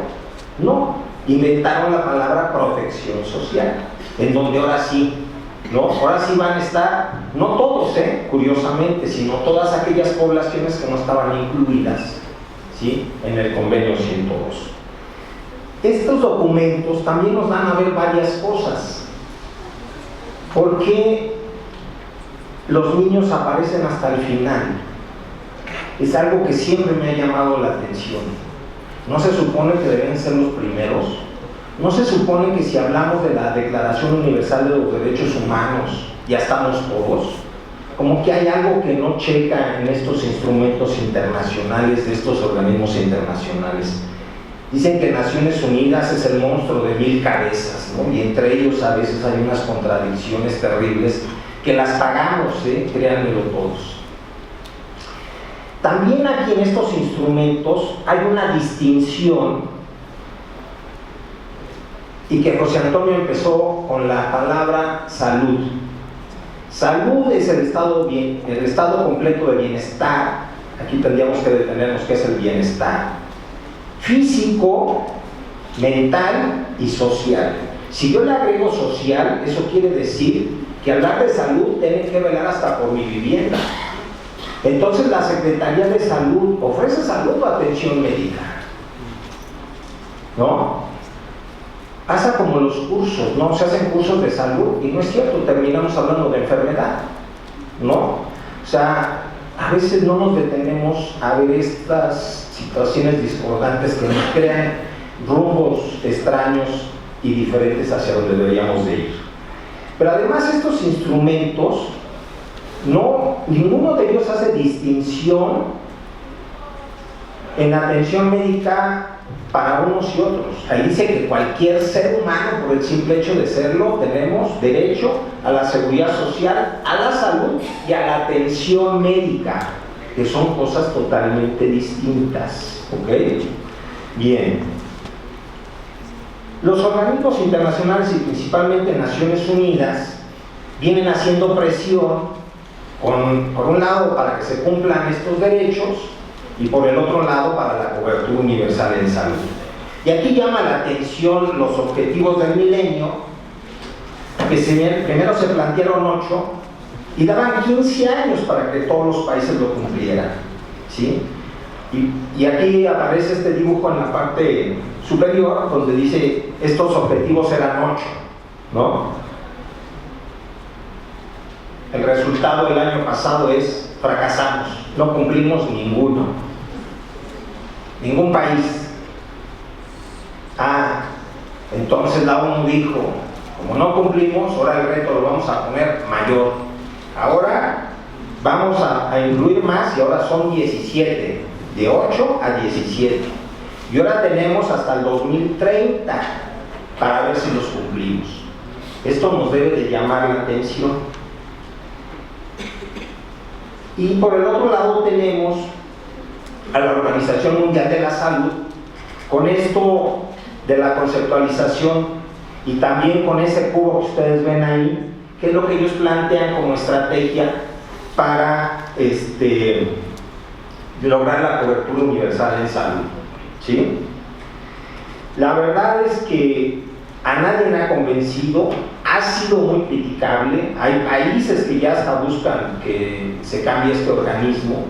no, inventaron la palabra protección social, en donde ahora sí, ¿no? Ahora sí van a estar, no todos, curiosamente, sino todas aquellas poblaciones que no estaban incluidas, ¿sí?, en el convenio 102. Estos documentos también nos dan a ver varias cosas. ¿Por qué los niños aparecen hasta el final? Es algo que siempre me ha llamado la atención. ¿No se supone que deben ser los primeros? ¿No se supone que si hablamos de la Declaración Universal de los Derechos Humanos ya estamos todos? Como que hay algo que no checa en estos instrumentos internacionales, de estos organismos internacionales. Dicen que Naciones Unidas es el monstruo de 1000 cabezas, ¿no? Y entre ellos a veces hay unas contradicciones terribles que las pagamos, créanmelo todos. También aquí en estos instrumentos hay una distinción, y que José Antonio empezó con la palabra salud. Salud es el estado completo de bienestar. Aquí tendríamos que detenernos qué es el bienestar físico, mental y social. Si yo le agrego social, eso quiere decir que hablar de salud tiene que velar hasta por mi vivienda. Entonces la Secretaría de Salud ofrece salud o atención médica, ¿no? Pasa como los cursos, ¿no? Se hacen cursos de salud y no es cierto, terminamos hablando de enfermedad, ¿no? O sea, a veces no nos detenemos a ver estas situaciones discordantes que nos crean rumbos extraños y diferentes hacia donde deberíamos de ir. Pero además estos instrumentos, ninguno de ellos hace distinción en la atención médica para unos y otros. Ahí dice que cualquier ser humano, por el simple hecho de serlo, tenemos derecho a la seguridad social, a la salud y a la atención médica, que son cosas totalmente distintas, ¿ok? Bien. Los organismos internacionales y principalmente Naciones Unidas vienen haciendo presión, por un lado para que se cumplan estos derechos y por el otro lado para la cobertura universal en salud. Y aquí llama la atención los objetivos del milenio, que primero se plantearon 8 y daban 15 años para que todos los países lo cumplieran, ¿sí? Y aquí aparece este dibujo en la parte superior donde dice estos objetivos eran 8, ¿no? El resultado del año pasado es fracasamos, no cumplimos ninguno, ningún país. Entonces la ONU dijo, como no cumplimos, ahora el reto lo vamos a poner mayor. Ahora vamos a incluir más y ahora son 17, de 8 a 17. Y ahora tenemos hasta el 2030 para ver si los cumplimos. Esto nos debe de llamar la atención. Y por el otro lado tenemos a la Organización Mundial de la Salud, con esto de la conceptualización y también con ese cubo que ustedes ven ahí, que es lo que ellos plantean como estrategia para lograr la cobertura universal en salud, ¿sí? La verdad es que a nadie me ha convencido, ha sido muy criticable. Hay países que ya hasta buscan que se cambie este organismo,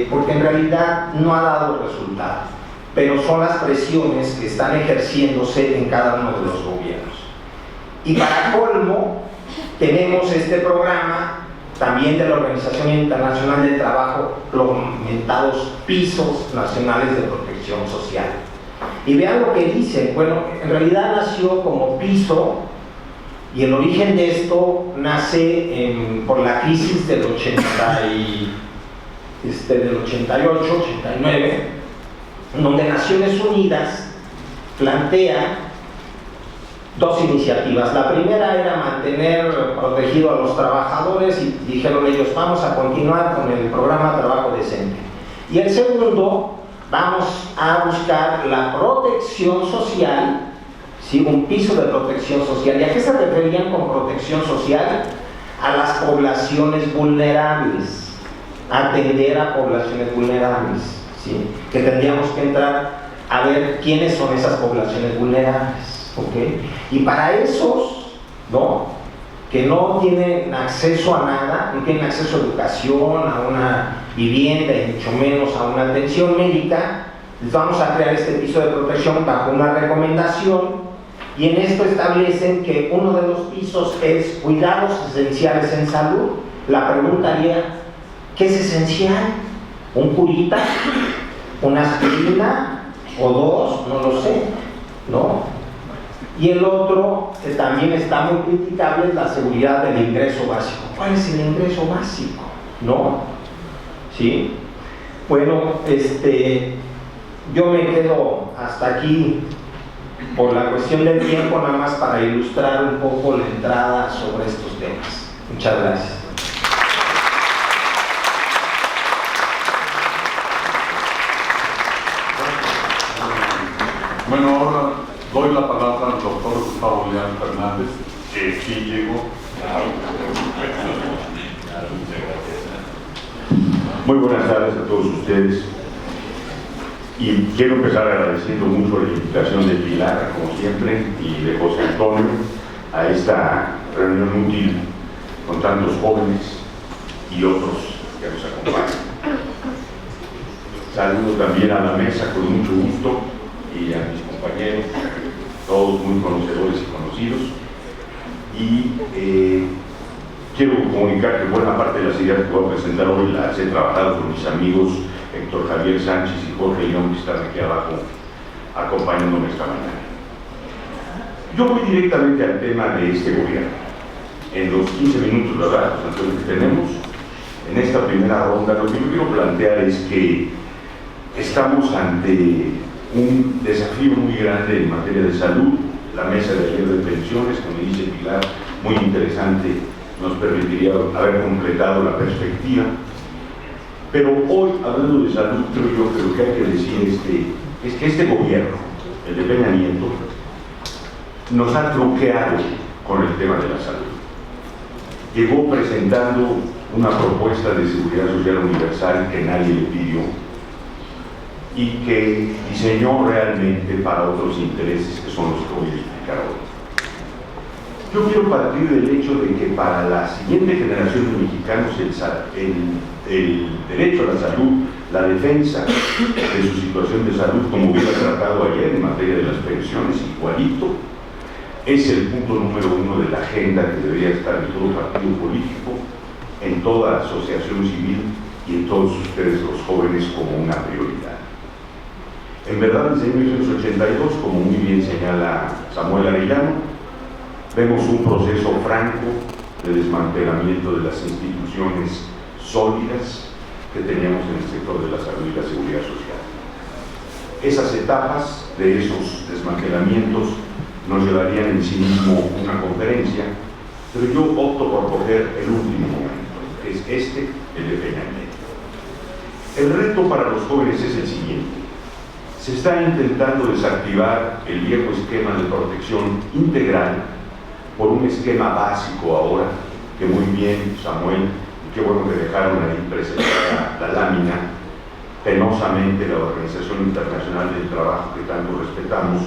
porque en realidad no ha dado resultado, pero son las presiones que están ejerciéndose en cada uno de los gobiernos. Y para colmo, tenemos este programa también de la Organización Internacional del Trabajo, los mentados pisos nacionales de protección social. Y vean lo que dicen. Bueno, en realidad nació como piso, y el origen de esto nace por la crisis del 88, 89, donde Naciones Unidas plantea dos iniciativas. La primera era mantener protegido a los trabajadores y dijeron ellos, vamos a continuar con el programa Trabajo Decente. Y el segundo, vamos a buscar la protección social, ¿sí? Un piso de protección social. ¿Y a qué se referían con protección social? A las poblaciones vulnerables, atender a poblaciones vulnerables, ¿sí? Que tendríamos que entrar a ver quiénes son esas poblaciones vulnerables. ¿Okay? Y para esos, ¿no?, que no tienen acceso a nada, no tienen acceso a educación, a una vivienda y mucho menos a una atención médica, les vamos a crear este piso de protección bajo una recomendación, y en esto establecen que uno de los pisos es cuidados esenciales en salud. La pregunta haría, ¿qué es esencial? ¿Un curita? ¿Una aspirina? ¿O dos? No lo sé, ¿no? Y el otro, que también está muy criticable, es la seguridad del ingreso básico. ¿Cuál es el ingreso básico? ¿No? ¿Sí? Bueno, yo me quedo hasta aquí por la cuestión del tiempo, nada más para ilustrar un poco la entrada sobre estos temas. Muchas gracias. Bueno, ahora doy la palabra al doctor Gustavo Leal Fernández, que sí llegó. Muy buenas tardes a todos ustedes. Y quiero empezar agradeciendo mucho la invitación de Pilar, como siempre, y de José Antonio a esta reunión útil con tantos jóvenes y otros que nos acompañan. Saludo también a la mesa con mucho gusto y a mis compañeros, todos muy conocedores y conocidos, y quiero comunicar que buena parte de las ideas que voy a presentar hoy las he trabajado con mis amigos Héctor Javier Sánchez y Jorge León, que están aquí abajo acompañándome esta mañana. Yo voy directamente al tema de este gobierno. En los 15 minutos, ¿verdad?, que tenemos en esta primera ronda, lo que yo quiero plantear es que estamos ante un desafío muy grande en materia de salud. La mesa de ayer de pensiones, como dice Pilar, muy interesante, nos permitiría haber completado la perspectiva. Pero hoy, hablando de salud, creo yo que lo que hay que decir es que este gobierno, el de Peña Nieto, nos ha truqueado con el tema de la salud. Llegó presentando una propuesta de seguridad social universal que nadie le pidió y que diseñó realmente para otros intereses que son los que voy a explicar hoy. Yo quiero partir del hecho de que para la siguiente generación de mexicanos el derecho a la salud, la defensa de su situación de salud, como hubiera tratado ayer en materia de las pensiones, igualito, es el punto número uno de la agenda que debería estar en todo partido político, en toda asociación civil y en todos ustedes los jóvenes como una prioridad. En verdad, desde 1982, como muy bien señala Samuel Arellano, vemos un proceso franco de desmantelamiento de las instituciones sólidas que teníamos en el sector de la salud y la seguridad social. Esas etapas de esos desmantelamientos nos llevarían en sí mismo una conferencia, pero yo opto por coger el último momento, que es el de Peña Nieto. El reto para los jóvenes es el siguiente: se está intentando desactivar el viejo esquema de protección integral por un esquema básico ahora, que muy bien Samuel, y qué bueno que dejaron ahí presentada la lámina, penosamente la Organización Internacional del Trabajo, que tanto respetamos,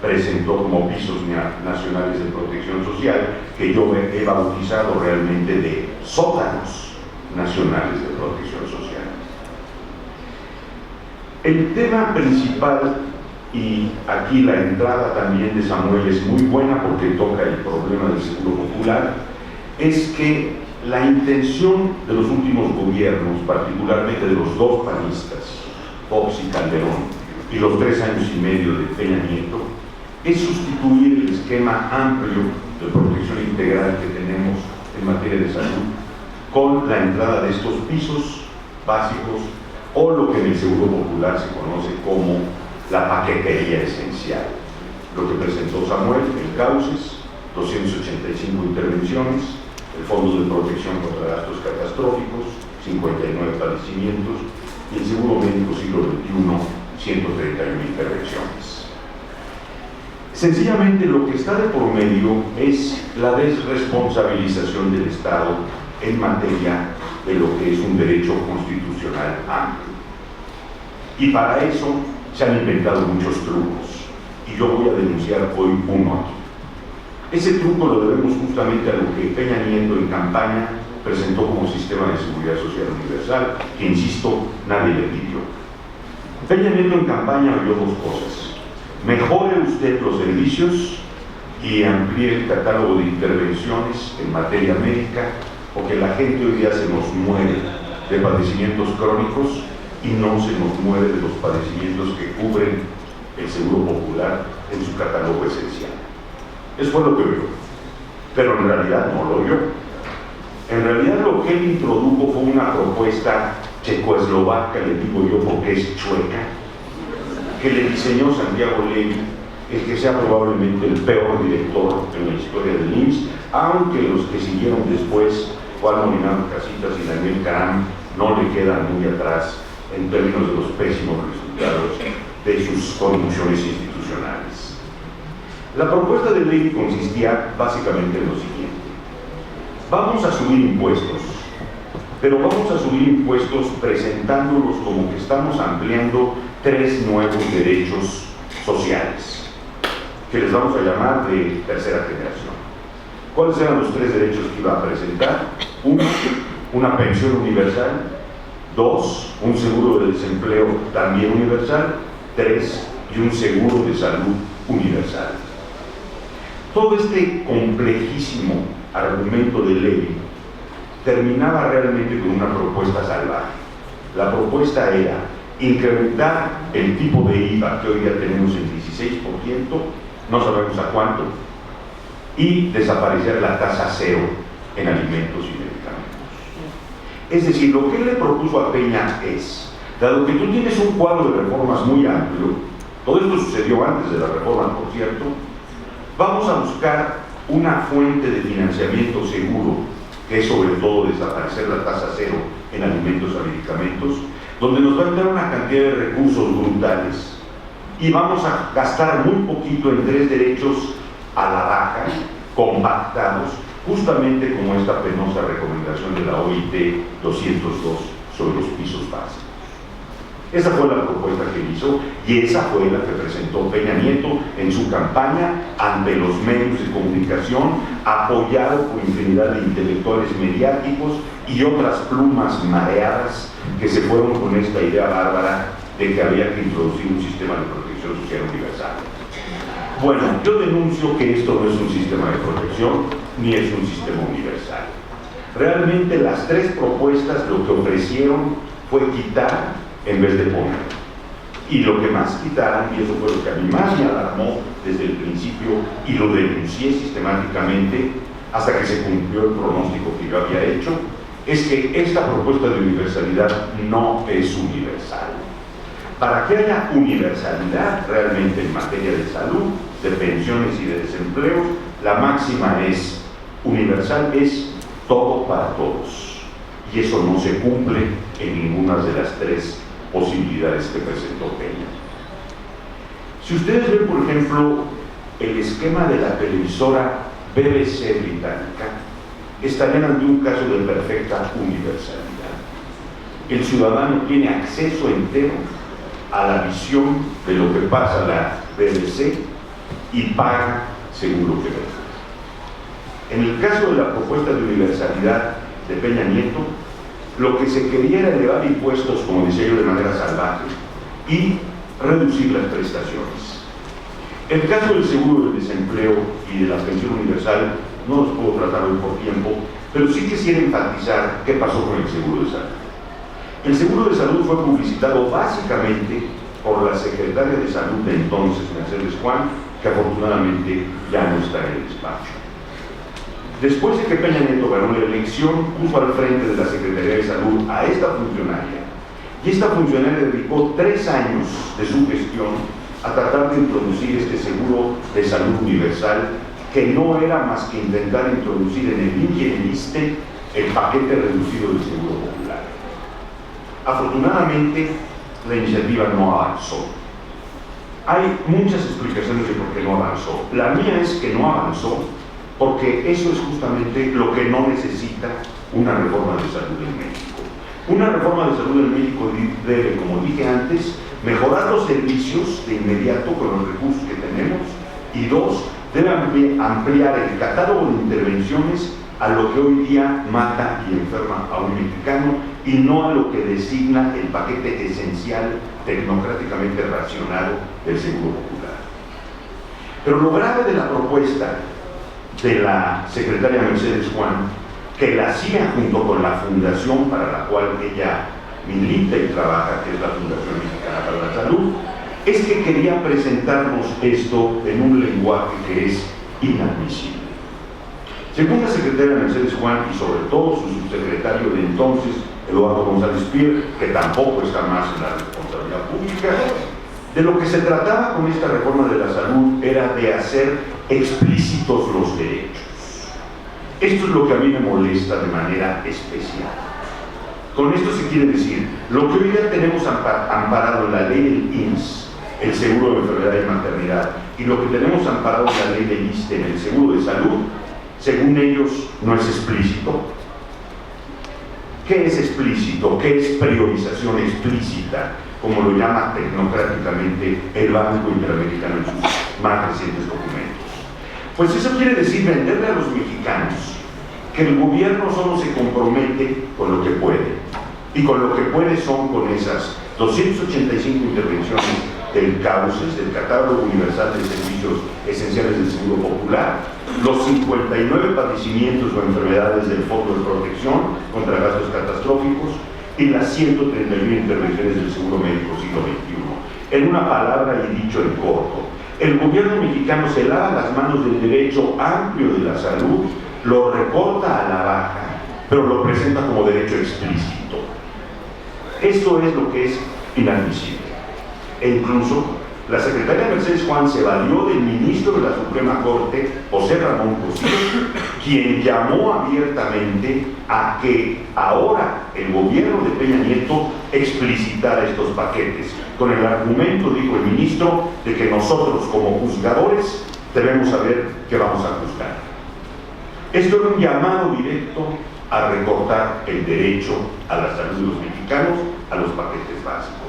presentó como pisos nacionales de protección social, que yo he bautizado realmente de sótanos nacionales de protección social. El tema principal, y aquí la entrada también de Samuel es muy buena porque toca el problema del seguro popular, es que la intención de los últimos gobiernos, particularmente de los dos panistas, Fox y Calderón, y los 3 años y medio de Peña Nieto, es sustituir el esquema amplio de protección integral que tenemos en materia de salud con la entrada de estos pisos básicos, o lo que en el seguro popular se conoce como la paquetería esencial. lo que presentó Samuel, el Cauces, 285 intervenciones, el Fondo de Protección contra Gastos Catastróficos, 59 padecimientos, y el Seguro Médico Siglo XXI, 131 intervenciones. Sencillamente lo que está de por medio es la desresponsabilización del Estado en materia de lo que es un derecho constitucional amplio. Y para eso se han inventado muchos trucos, y yo voy a denunciar hoy uno aquí. Ese truco lo debemos justamente a lo que Peña Nieto en campaña presentó como sistema de seguridad social universal, que insisto, nadie le pidió. Peña Nieto en campaña oyó dos cosas: mejore usted los servicios y amplíe el catálogo de intervenciones en materia médica, porque la gente hoy día se nos muere de padecimientos crónicos y no se nos muere de los padecimientos que cubren el Seguro Popular en su catálogo esencial. Eso fue lo que oyó, pero en realidad no lo oyó. En realidad lo que él introdujo fue una propuesta checoslovaca, le digo yo porque es chueca, que le diseñó Santiago Levy, el que sea probablemente el peor director en la historia del IMSS, aunque los que siguieron después, Juan Molinaro Casitas y Daniel Caram, no le quedan muy atrás en términos de los pésimos resultados de sus conducciones institucionales. La propuesta de ley consistía básicamente en lo siguiente: vamos a subir impuestos, pero vamos a subir impuestos presentándolos como que estamos ampliando 3 nuevos derechos sociales, que les vamos a llamar de tercera generación. ¿Cuáles eran los 3 derechos que iba a presentar? 1, una pensión universal; 2, un seguro de desempleo también universal; 3, y un seguro de salud universal. Todo este complejísimo argumento de ley terminaba realmente con una propuesta salvaje. La propuesta era incrementar el tipo de IVA que hoy día tenemos en 16%, no sabemos a cuánto, y desaparecer la tasa cero en alimentos y medicamentos. Es decir, lo que él le propuso a Peña es, dado que tú tienes un cuadro de reformas muy amplio, todo esto sucedió antes de la reforma, por cierto, vamos a buscar una fuente de financiamiento seguro, que es sobre todo desaparecer la tasa cero en alimentos y medicamentos, donde nos va a entrar una cantidad de recursos brutales y vamos a gastar muy poquito en 3 derechos a la baja, compactados, justamente como esta penosa recomendación de la OIT 202 sobre los pisos básicos. Esa fue la propuesta que hizo y esa fue la que presentó Peña Nieto en su campaña ante los medios de comunicación, apoyado por infinidad de intelectuales mediáticos y otras plumas mareadas que se fueron con esta idea bárbara de que había que introducir un sistema de protección social universal. Bueno, yo denuncio que esto no es un sistema de protección ni es un sistema universal. Realmente las 3 propuestas lo que ofrecieron fue quitar en vez de poner. Y lo que más quitaron, y eso fue lo que a mí más me alarmó desde el principio y lo denuncié sistemáticamente hasta que se cumplió el pronóstico que yo había hecho, es que esta propuesta de universalidad no es universal. Para que haya universalidad realmente en materia de salud, de pensiones y de desempleo, la máxima es universal, es todo para todos. Y eso no se cumple en ninguna de las 3 posibilidades que presentó Peña. Si ustedes ven, por ejemplo, el esquema de la televisora BBC británica, estarían ante un caso de perfecta universalidad. El ciudadano tiene acceso entero a la visión de lo que pasa en la BBC y paga según lo que ve. En el caso de la propuesta de universalidad de Peña Nieto, lo que se quería era elevar impuestos, como decía yo, de manera salvaje y reducir las prestaciones. El caso del seguro de desempleo y de la pensión universal no los puedo tratar hoy por tiempo, pero sí quisiera enfatizar qué pasó con el seguro de salud. El seguro de salud fue publicitado básicamente por la secretaria de salud de entonces, Mercedes Juan, que afortunadamente ya no está en el despacho. Después de que Peña Nieto ganó la elección, puso al frente de la Secretaría de Salud a esta funcionaria, y esta funcionaria dedicó 3 años de su gestión a tratar de introducir este seguro de salud universal, que no era más que intentar introducir en el INSS y en el ISSSTE el paquete reducido del Seguro Popular. Afortunadamente, la iniciativa no avanzó. Hay muchas explicaciones de por qué no avanzó. La mía es que no avanzó porque eso es justamente lo que no necesita una reforma de salud en México. Una reforma de salud en México debe, como dije antes, mejorar los servicios de inmediato con los recursos que tenemos, y dos, debe ampliar el catálogo de intervenciones a lo que hoy día mata y enferma a un mexicano, y no a lo que designa el paquete esencial tecnocráticamente racionado del Seguro Popular. Pero lo grave de la propuesta de la secretaria Mercedes Juan, que la hacía junto con la fundación para la cual ella milita y trabaja, que es la Fundación Mexicana para la Salud, es que quería presentarnos esto en un lenguaje que es inadmisible. Según la secretaria Mercedes Juan y sobre todo su subsecretario de entonces, Eduardo González Pier, que tampoco está más en la responsabilidad pública, de lo que se trataba con esta reforma de la salud era de hacer explícitos los derechos. Esto es lo que a mí me molesta de manera especial. Con esto se quiere decir, lo que hoy día tenemos amparado en la ley del IMSS, el seguro de enfermedad y maternidad, y lo que tenemos amparado en la ley del ISSSTE, en el seguro de salud, según ellos, no es explícito. ¿Qué es explícito? ¿Qué es priorización explícita? Como lo llama tecnocráticamente el Banco Interamericano en sus más recientes documentos. Pues eso quiere decir venderle a los mexicanos que el gobierno solo se compromete con lo que puede, y con lo que puede son con esas 285 intervenciones del CAUSES, del Catálogo Universal de Servicios Esenciales del Seguro Popular, los 59 padecimientos o enfermedades del Fondo de Protección contra Gastos Catastróficos y las 131 intervenciones del Seguro Médico Siglo XXI. En una palabra y dicho en corto, el gobierno mexicano se lava las manos del derecho amplio de la salud, lo recorta a la baja, pero lo presenta como derecho explícito. Esto es lo que es inadmisible. E incluso la secretaria Mercedes Juan se valió del ministro de la Suprema Corte, José Ramón Cosío, quien llamó abiertamente a que ahora el gobierno de Peña Nieto explicitara estos paquetes, con el argumento, dijo el ministro, de que nosotros como juzgadores debemos saber qué vamos a juzgar. Esto era un llamado directo a recortar el derecho a la salud de los mexicanos a los paquetes básicos.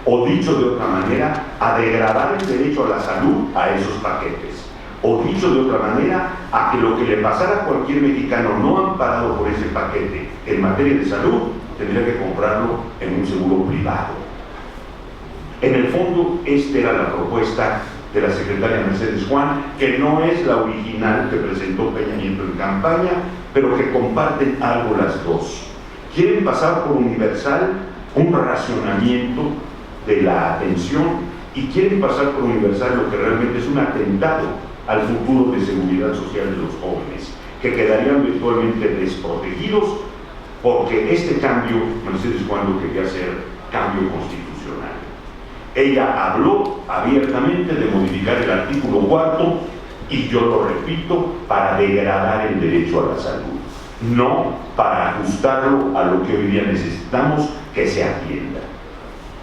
O dicho de otra manera, a degradar el derecho a la salud a esos paquetes. O dicho de otra manera, a que lo que le pasara a cualquier mexicano no amparado por ese paquete en materia de salud, tendría que comprarlo en un seguro privado. En el fondo, esta era la propuesta de la secretaria Mercedes Juan, que no es la original que presentó Peña Nieto en campaña, pero que comparten algo las dos. Quieren pasar por universal un racionamiento de la atención, y quieren pasar por universal lo que realmente es un atentado al futuro de seguridad social de los jóvenes, que quedarían virtualmente desprotegidos, porque este cambio, Mercedes Juan lo quería hacer cambio constitucional. Ella habló abiertamente de modificar el artículo 4, y yo lo repito, para degradar el derecho a la salud, no para ajustarlo a lo que hoy día necesitamos que se atienda.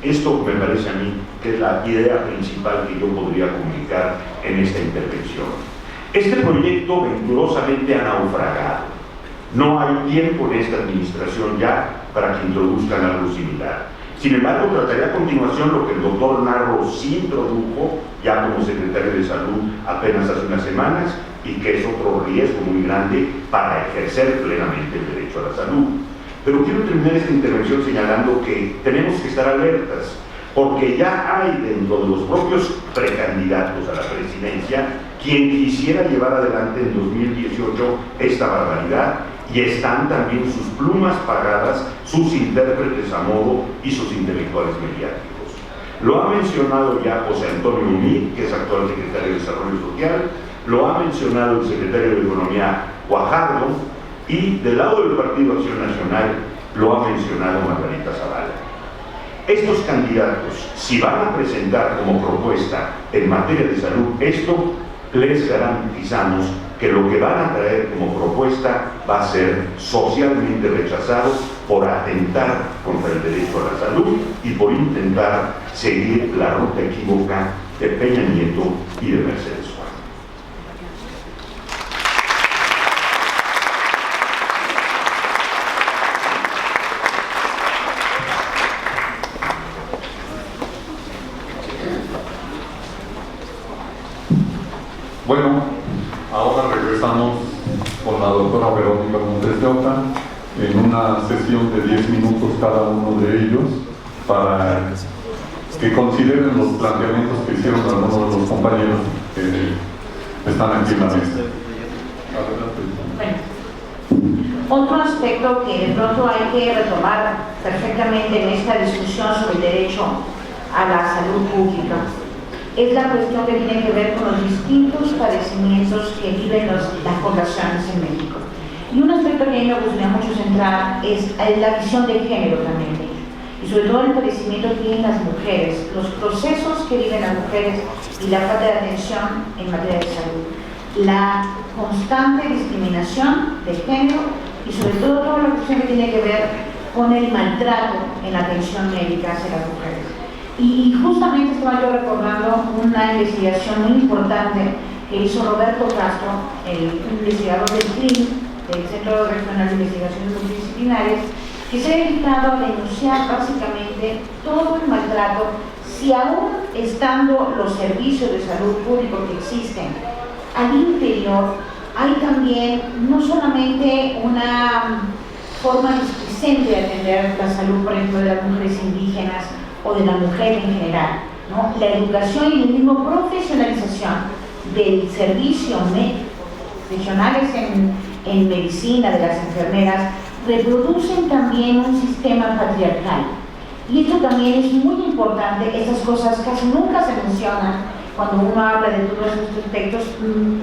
Esto me parece a mí que es la idea principal que yo podría comunicar en esta intervención. Este proyecto venturosamente ha naufragado. No hay tiempo en esta administración ya para que introduzcan algo similar. Sin embargo, trataré a continuación lo que el doctor Narro sí introdujo ya como secretario de Salud apenas hace unas semanas, y que es otro riesgo muy grande para ejercer plenamente el derecho a la salud. Pero quiero terminar esta intervención señalando que tenemos que estar alertas, porque ya hay dentro de los propios precandidatos a la presidencia quien quisiera llevar adelante en 2018 esta barbaridad, y están también sus plumas pagadas, sus intérpretes a modo y sus intelectuales mediáticos. Lo ha mencionado ya José Antonio Umí, que es actual secretario de Desarrollo Social, lo ha mencionado el secretario de Economía Guajardo, y del lado del Partido Acción Nacional lo ha mencionado Margarita Zavala. Estos candidatos, si van a presentar como propuesta en materia de salud esto, les garantizamos que lo que van a traer como propuesta va a ser socialmente rechazado por atentar contra el derecho a la salud y por intentar seguir la ruta equívoca de Peña Nieto y de Mercedes Juárez. Bueno, ahora regresamos con la doctora Verónica Montes de Oca en una sesión de 10 minutos cada uno de ellos para que consideren los planteamientos que hicieron algunos de los compañeros que están aquí en la mesa. Bueno, otro aspecto que de pronto hay que retomar perfectamente en esta discusión sobre el derecho a la salud pública es la cuestión que tiene que ver con los distintos padecimientos que viven las poblaciones en México. Y un aspecto que a mí me gustaría mucho centrar es la visión de género también, y sobre todo el padecimiento que tienen las mujeres, los procesos que viven las mujeres y la falta de atención en materia de salud, la constante discriminación de género y sobre todo toda la cuestión que tiene que ver con el maltrato en la atención médica hacia las mujeres. Y justamente estaba yo recordando una investigación muy importante que hizo Roberto Castro, el investigador del CRIM, del Centro Regional de Investigaciones Multidisciplinarias, que se ha dedicado a denunciar básicamente todo el maltrato, si aún estando los servicios de salud público que existen al interior, hay también no solamente una forma displicente de atender la salud, por ejemplo, de las mujeres indígenas o de la mujer en general, ¿no? La educación y la misma profesionalización del servicio profesionales en medicina, de las enfermeras, reproducen también un sistema patriarcal. Y esto también es muy importante, estas cosas casi nunca se mencionan cuando uno habla de todos estos aspectos.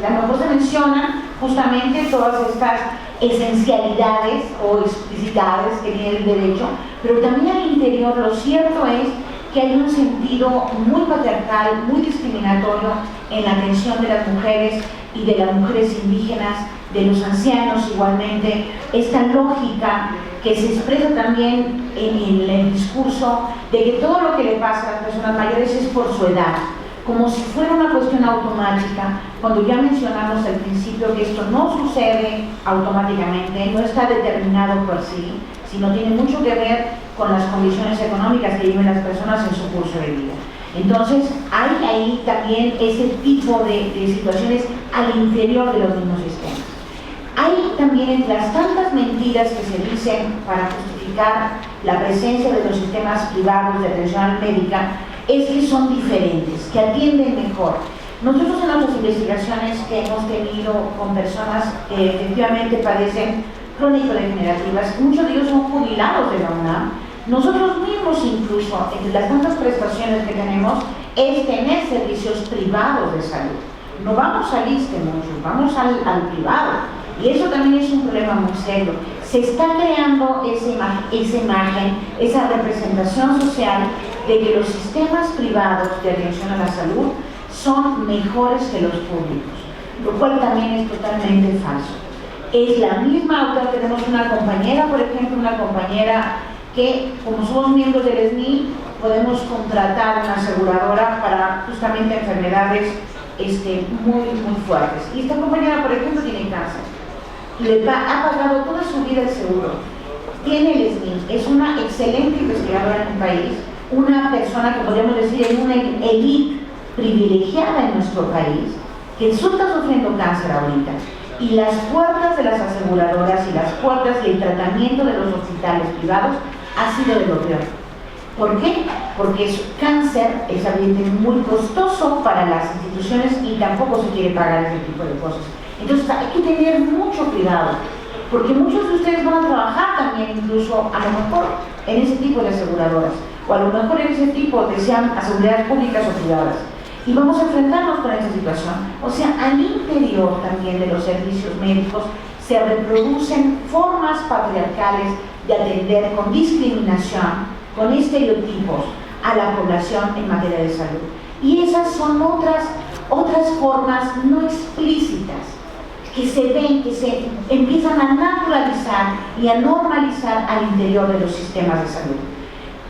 A lo mejor se mencionan justamente todas estas esencialidades o explicidades que tiene el derecho, pero también al interior lo cierto es que hay un sentido muy patriarcal, muy discriminatorio en la atención de las mujeres y de las mujeres indígenas, de los ancianos igualmente, esta lógica que se expresa también en el discurso de que todo lo que le pasa a las personas mayores es por su edad, como si fuera una cuestión automática, cuando ya mencionamos al principio que esto no sucede automáticamente, no está determinado por sí, sino tiene mucho que ver con las condiciones económicas que viven las personas en su curso de vida. Entonces, hay ahí también ese tipo de situaciones al interior de los mismos sistemas. Hay también entre las tantas mentiras que se dicen para justificar la presencia de los sistemas privados de atención médica, es que son diferentes, que atienden mejor. Nosotros en nuestras investigaciones que hemos tenido con personas que efectivamente padecen crónico-degenerativas, muchos de ellos son jubilados de la UNAM, nosotros mismos incluso, entre las tantas prestaciones que tenemos, es tener servicios privados de salud. No vamos al ISSSTE mucho, vamos al privado. Y eso también es un problema muy serio. Se está creando esa imagen, esa representación social de que los sistemas privados de atención a la salud son mejores que los públicos, lo cual también es totalmente falso. Es la misma autora, tenemos una compañera, por ejemplo, una compañera que, como somos miembros del SNI, podemos contratar una aseguradora para justamente enfermedades muy fuertes. Y esta compañera, por ejemplo, tiene cáncer. Ha pagado toda su vida el seguro. Tiene el SNI, es una excelente investigadora en el país, una persona que podríamos decir en una élite privilegiada en nuestro país, que está sufriendo cáncer ahorita. Y las puertas de las aseguradoras y las puertas del tratamiento de los hospitales privados ha sido de lo peor. ¿Por qué? Porque su cáncer es evidentemente muy costoso para las instituciones y tampoco se quiere pagar ese tipo de cosas. Entonces hay que tener mucho cuidado, porque muchos de ustedes van a trabajar también incluso a lo mejor en ese tipo de aseguradoras, o a lo mejor en ese tipo de sean aseguradoras públicas o privadas. Y vamos a enfrentarnos con esta situación. O sea, al interior también de los servicios médicos se reproducen formas patriarcales de atender con discriminación con estereotipos a la población en materia de salud. Y esas son otras formas no explícitas que se ven, que se empiezan a naturalizar y a normalizar al interior de los sistemas de salud.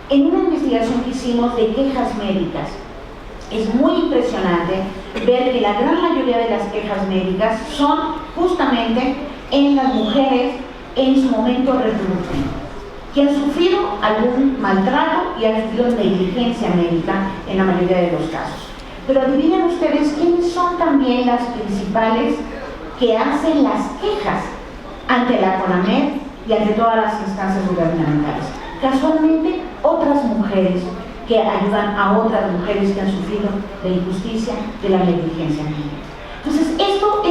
En una investigación que hicimos de quejas médicas, es muy impresionante ver que la gran mayoría de las quejas médicas son justamente en las mujeres en su momento reproductivo, que han sufrido algún maltrato y han sufrido negligencia médica en la mayoría de los casos. Pero adivinen ustedes quiénes son también las principales que hacen las quejas ante la CONAMED y ante todas las instancias gubernamentales. Casualmente, otras mujeres que ayudan a otras mujeres que han sufrido la injusticia de la negligencia médica. Entonces, esto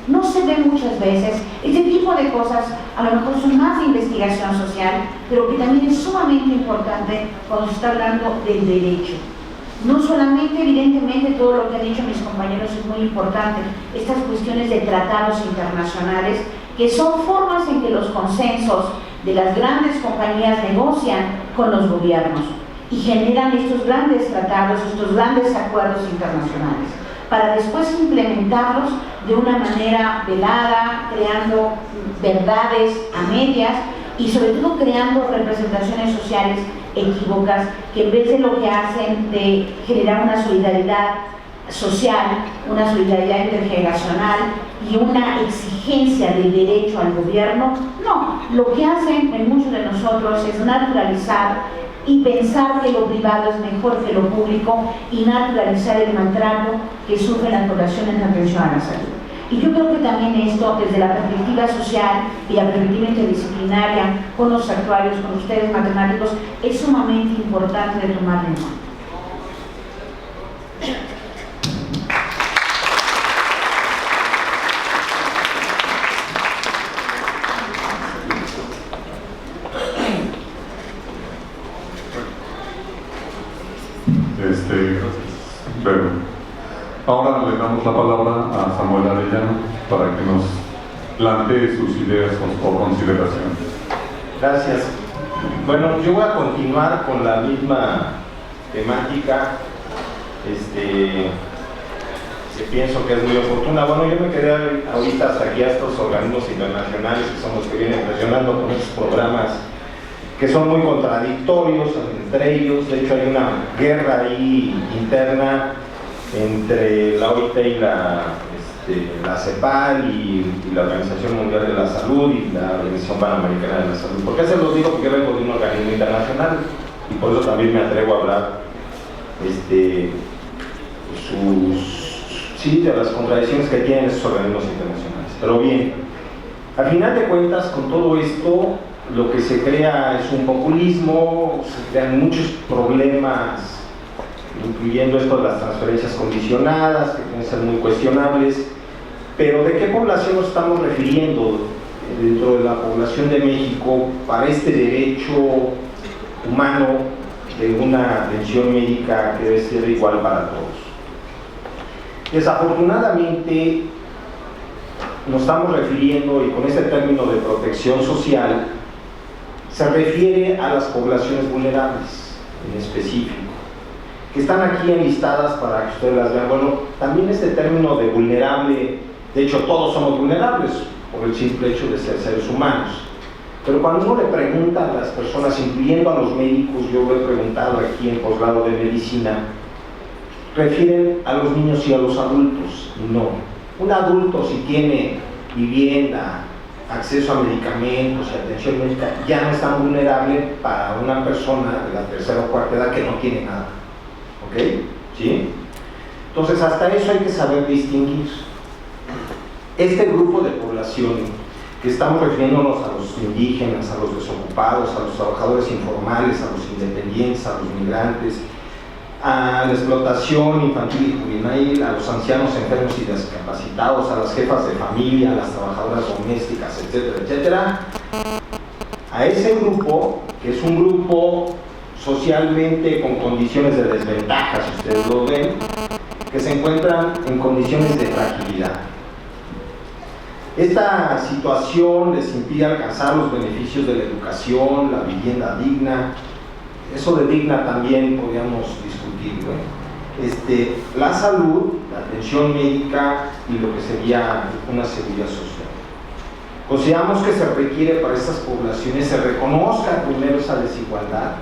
no se ve muchas veces. Este tipo de cosas a lo mejor son más de investigación social, pero que también es sumamente importante cuando se está hablando del derecho. No solamente, evidentemente, todo lo que han dicho mis compañeros es muy importante, estas cuestiones de tratados internacionales, que son formas en que los consensos de las grandes compañías negocian con los gobiernos y generan estos grandes tratados, estos grandes acuerdos internacionales, para después implementarlos de una manera velada, creando verdades a medias y sobre todo creando representaciones sociales equívocas que en vez de lo que hacen de generar una solidaridad social, una solidaridad intergeneracional y una exigencia del derecho al gobierno, no, lo que hacen en muchos de nosotros es naturalizar y pensar que lo privado es mejor que lo público y naturalizar el maltrato que sufre la población en atención a la salud. Y yo creo que también esto, desde la perspectiva social y la perspectiva interdisciplinaria, con los actuarios, con ustedes matemáticos, es sumamente importante de tomar en cuenta. Bueno, ahora le damos la palabra a Samuel Arellano para que nos plantee sus ideas o consideraciones. Gracias. Bueno, yo voy a continuar con la misma temática que pienso que es muy oportuna. Bueno, yo me quedé ahorita hasta aquí a estos organismos internacionales que son los que vienen presionando con estos programas que son muy contradictorios entre ellos. De hecho, hay una guerra ahí interna entre la OIT y la CEPAL y la Organización Mundial de la Salud y la Organización Panamericana de la Salud. ¿Por qué se los digo? Porque vengo de un organismo internacional y por eso también me atrevo a hablar de las contradicciones que tienen esos organismos internacionales. Pero bien, al final de cuentas, con todo esto, lo que se crea es un populismo, se crean muchos problemas, incluyendo esto de las transferencias condicionadas, que pueden ser muy cuestionables. Pero ¿de qué población nos estamos refiriendo dentro de la población de México para este derecho humano de una atención médica que debe ser igual para todos? Desafortunadamente nos estamos refiriendo, y con este término de protección social, se refiere a las poblaciones vulnerables en específico, que están aquí enlistadas para que ustedes las vean. Bueno, también este término de vulnerable, de hecho todos somos vulnerables por el simple hecho de ser seres humanos, pero cuando uno le pregunta a las personas, incluyendo a los médicos, yo lo he preguntado aquí en posgrado de medicina, refieren a los niños y a los adultos. No, un adulto, si tiene vivienda, acceso a medicamentos y atención médica, ya no es tan vulnerable para una persona de la tercera o cuarta edad que no tiene nada. ¿Ok? ¿Sí? Entonces, hasta eso hay que saber distinguir. Este grupo de población, que estamos refiriéndonos a los indígenas, a los desocupados, a los trabajadores informales, a los independientes, a los migrantes, a la explotación infantil y juvenil, a los ancianos enfermos y discapacitados, a las jefas de familia, a las trabajadoras domésticas, etcétera, etcétera. A ese grupo, que es un grupo socialmente con condiciones de desventaja, si ustedes lo ven, que se encuentran en condiciones de fragilidad. Esta situación les impide alcanzar los beneficios de la educación, la vivienda digna. Eso de digna también podríamos discutir, ¿no? La salud, la atención médica y lo que sería una seguridad social. Consideramos que se requiere para estas poblaciones se reconozca primero esa desigualdad,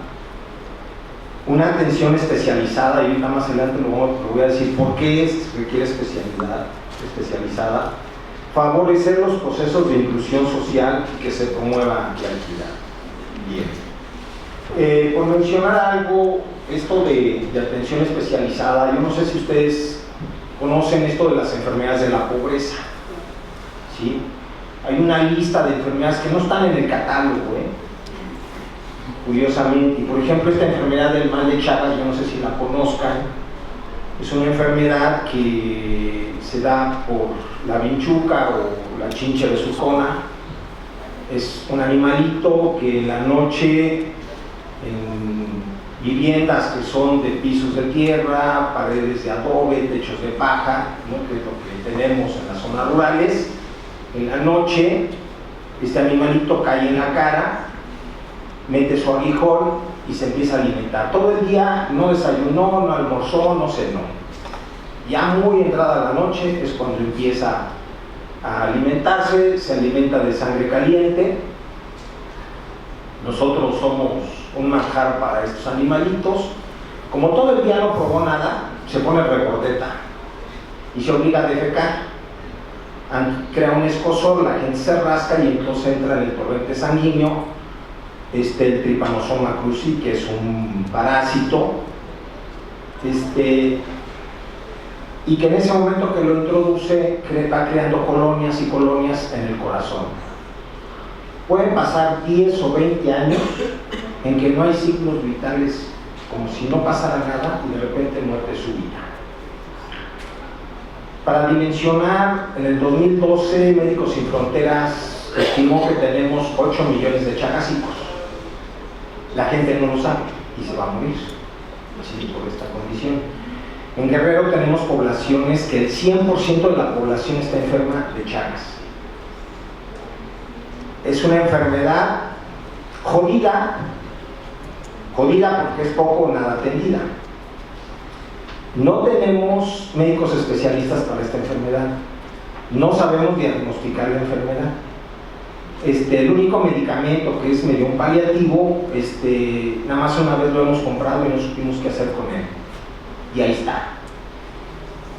una atención especializada, y ahorita más adelante lo voy a decir por qué requiere especializada, favorecer los procesos de inclusión social y que se promueva la equidad. Bien. Por mencionar algo, esto de atención especializada, yo no sé si ustedes conocen esto de las enfermedades de la pobreza, ¿sí? Hay una lista de enfermedades que no están en el catálogo, curiosamente. Y por ejemplo, esta enfermedad del mal de Chagas, yo no sé si la conozcan, es una enfermedad que se da por la vinchuca o la chinche besucona. Es un animalito que en la noche, en viviendas que son de pisos de tierra, paredes de adobe, techos de paja, ¿no?, que es lo que tenemos en las zonas rurales, en la noche este animalito cae en la cara, mete su aguijón y se empieza a alimentar. Todo el día no desayunó, no almorzó, no cenó. Ya muy entrada la noche es cuando empieza a alimentarse, se alimenta de sangre caliente. Nosotros somos un manjar para estos animalitos. Como todo el día no probó nada, se pone regordeta y se obliga a defecar. Crea un escozor, la gente se rasca y entonces entra en el torrente sanguíneo el Trypanosoma cruzi, que es un parásito, y que en ese momento que lo introduce va creando colonias y colonias en el corazón. Pueden pasar 10 o 20 años en que no hay signos vitales, como si no pasara nada, y de repente muerte súbita. Para dimensionar, en el 2012 Médicos Sin Fronteras estimó que tenemos 8 millones de chagásicos. La gente no lo sabe y se va a morir, ¿sí?, por esta condición. En Guerrero tenemos poblaciones que el 100% de la población está enferma de Chagas. Es una enfermedad jodida porque es poco o nada atendida. No tenemos médicos especialistas para esta enfermedad. No sabemos diagnosticar la enfermedad. El único medicamento, que es medio un paliativo, nada más una vez lo hemos comprado y no supimos qué hacer con él. Y ahí está.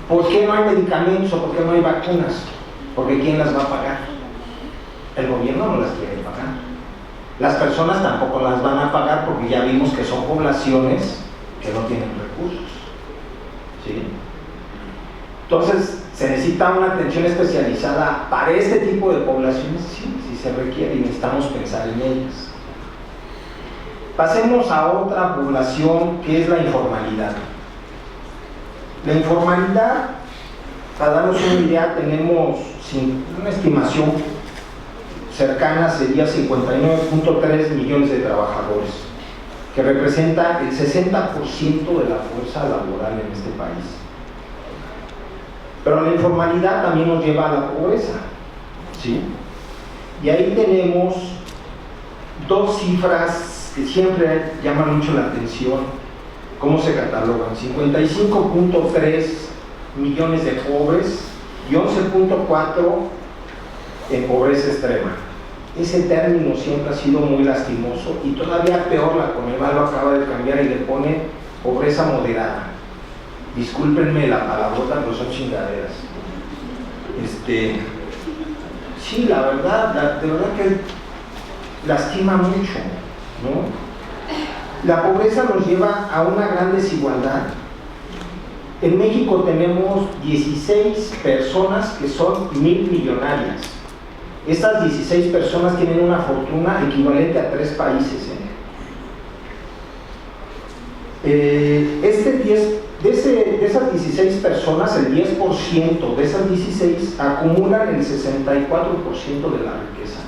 ¿Por qué no hay medicamentos o por qué no hay vacunas? Porque ¿quién las va a pagar? El gobierno no las quiere pagar. Las personas tampoco las van a pagar porque ya vimos que son poblaciones que no tienen recursos, ¿sí? Entonces, ¿se necesita una atención especializada para este tipo de poblaciones? Sí, sí se requiere y necesitamos pensar en ellas. Pasemos a otra población que es la informalidad. La informalidad, para darnos una idea, tenemos una estimación cercana, sería 59.3 millones de trabajadores, que representa el 60% de la fuerza laboral en este país. Pero la informalidad también nos lleva a la pobreza, ¿sí? Y ahí tenemos dos cifras que siempre llaman mucho la atención. ¿Cómo se catalogan? 55.3 millones de pobres y 11.4 en pobreza extrema. Ese término siempre ha sido muy lastimoso y todavía peor, la Conmebol lo acaba de cambiar y le pone pobreza moderada. Discúlpenme la palabrota, pero son chingaderas. Sí, la verdad, de verdad que lastima mucho, ¿no? La pobreza nos lleva a una gran desigualdad. En México tenemos 16 personas que son 1,000 millonarias. Estas 16 personas tienen una fortuna equivalente a 3 países. De esas 16 personas, el 10% de esas 16 acumulan el 64% de la riqueza.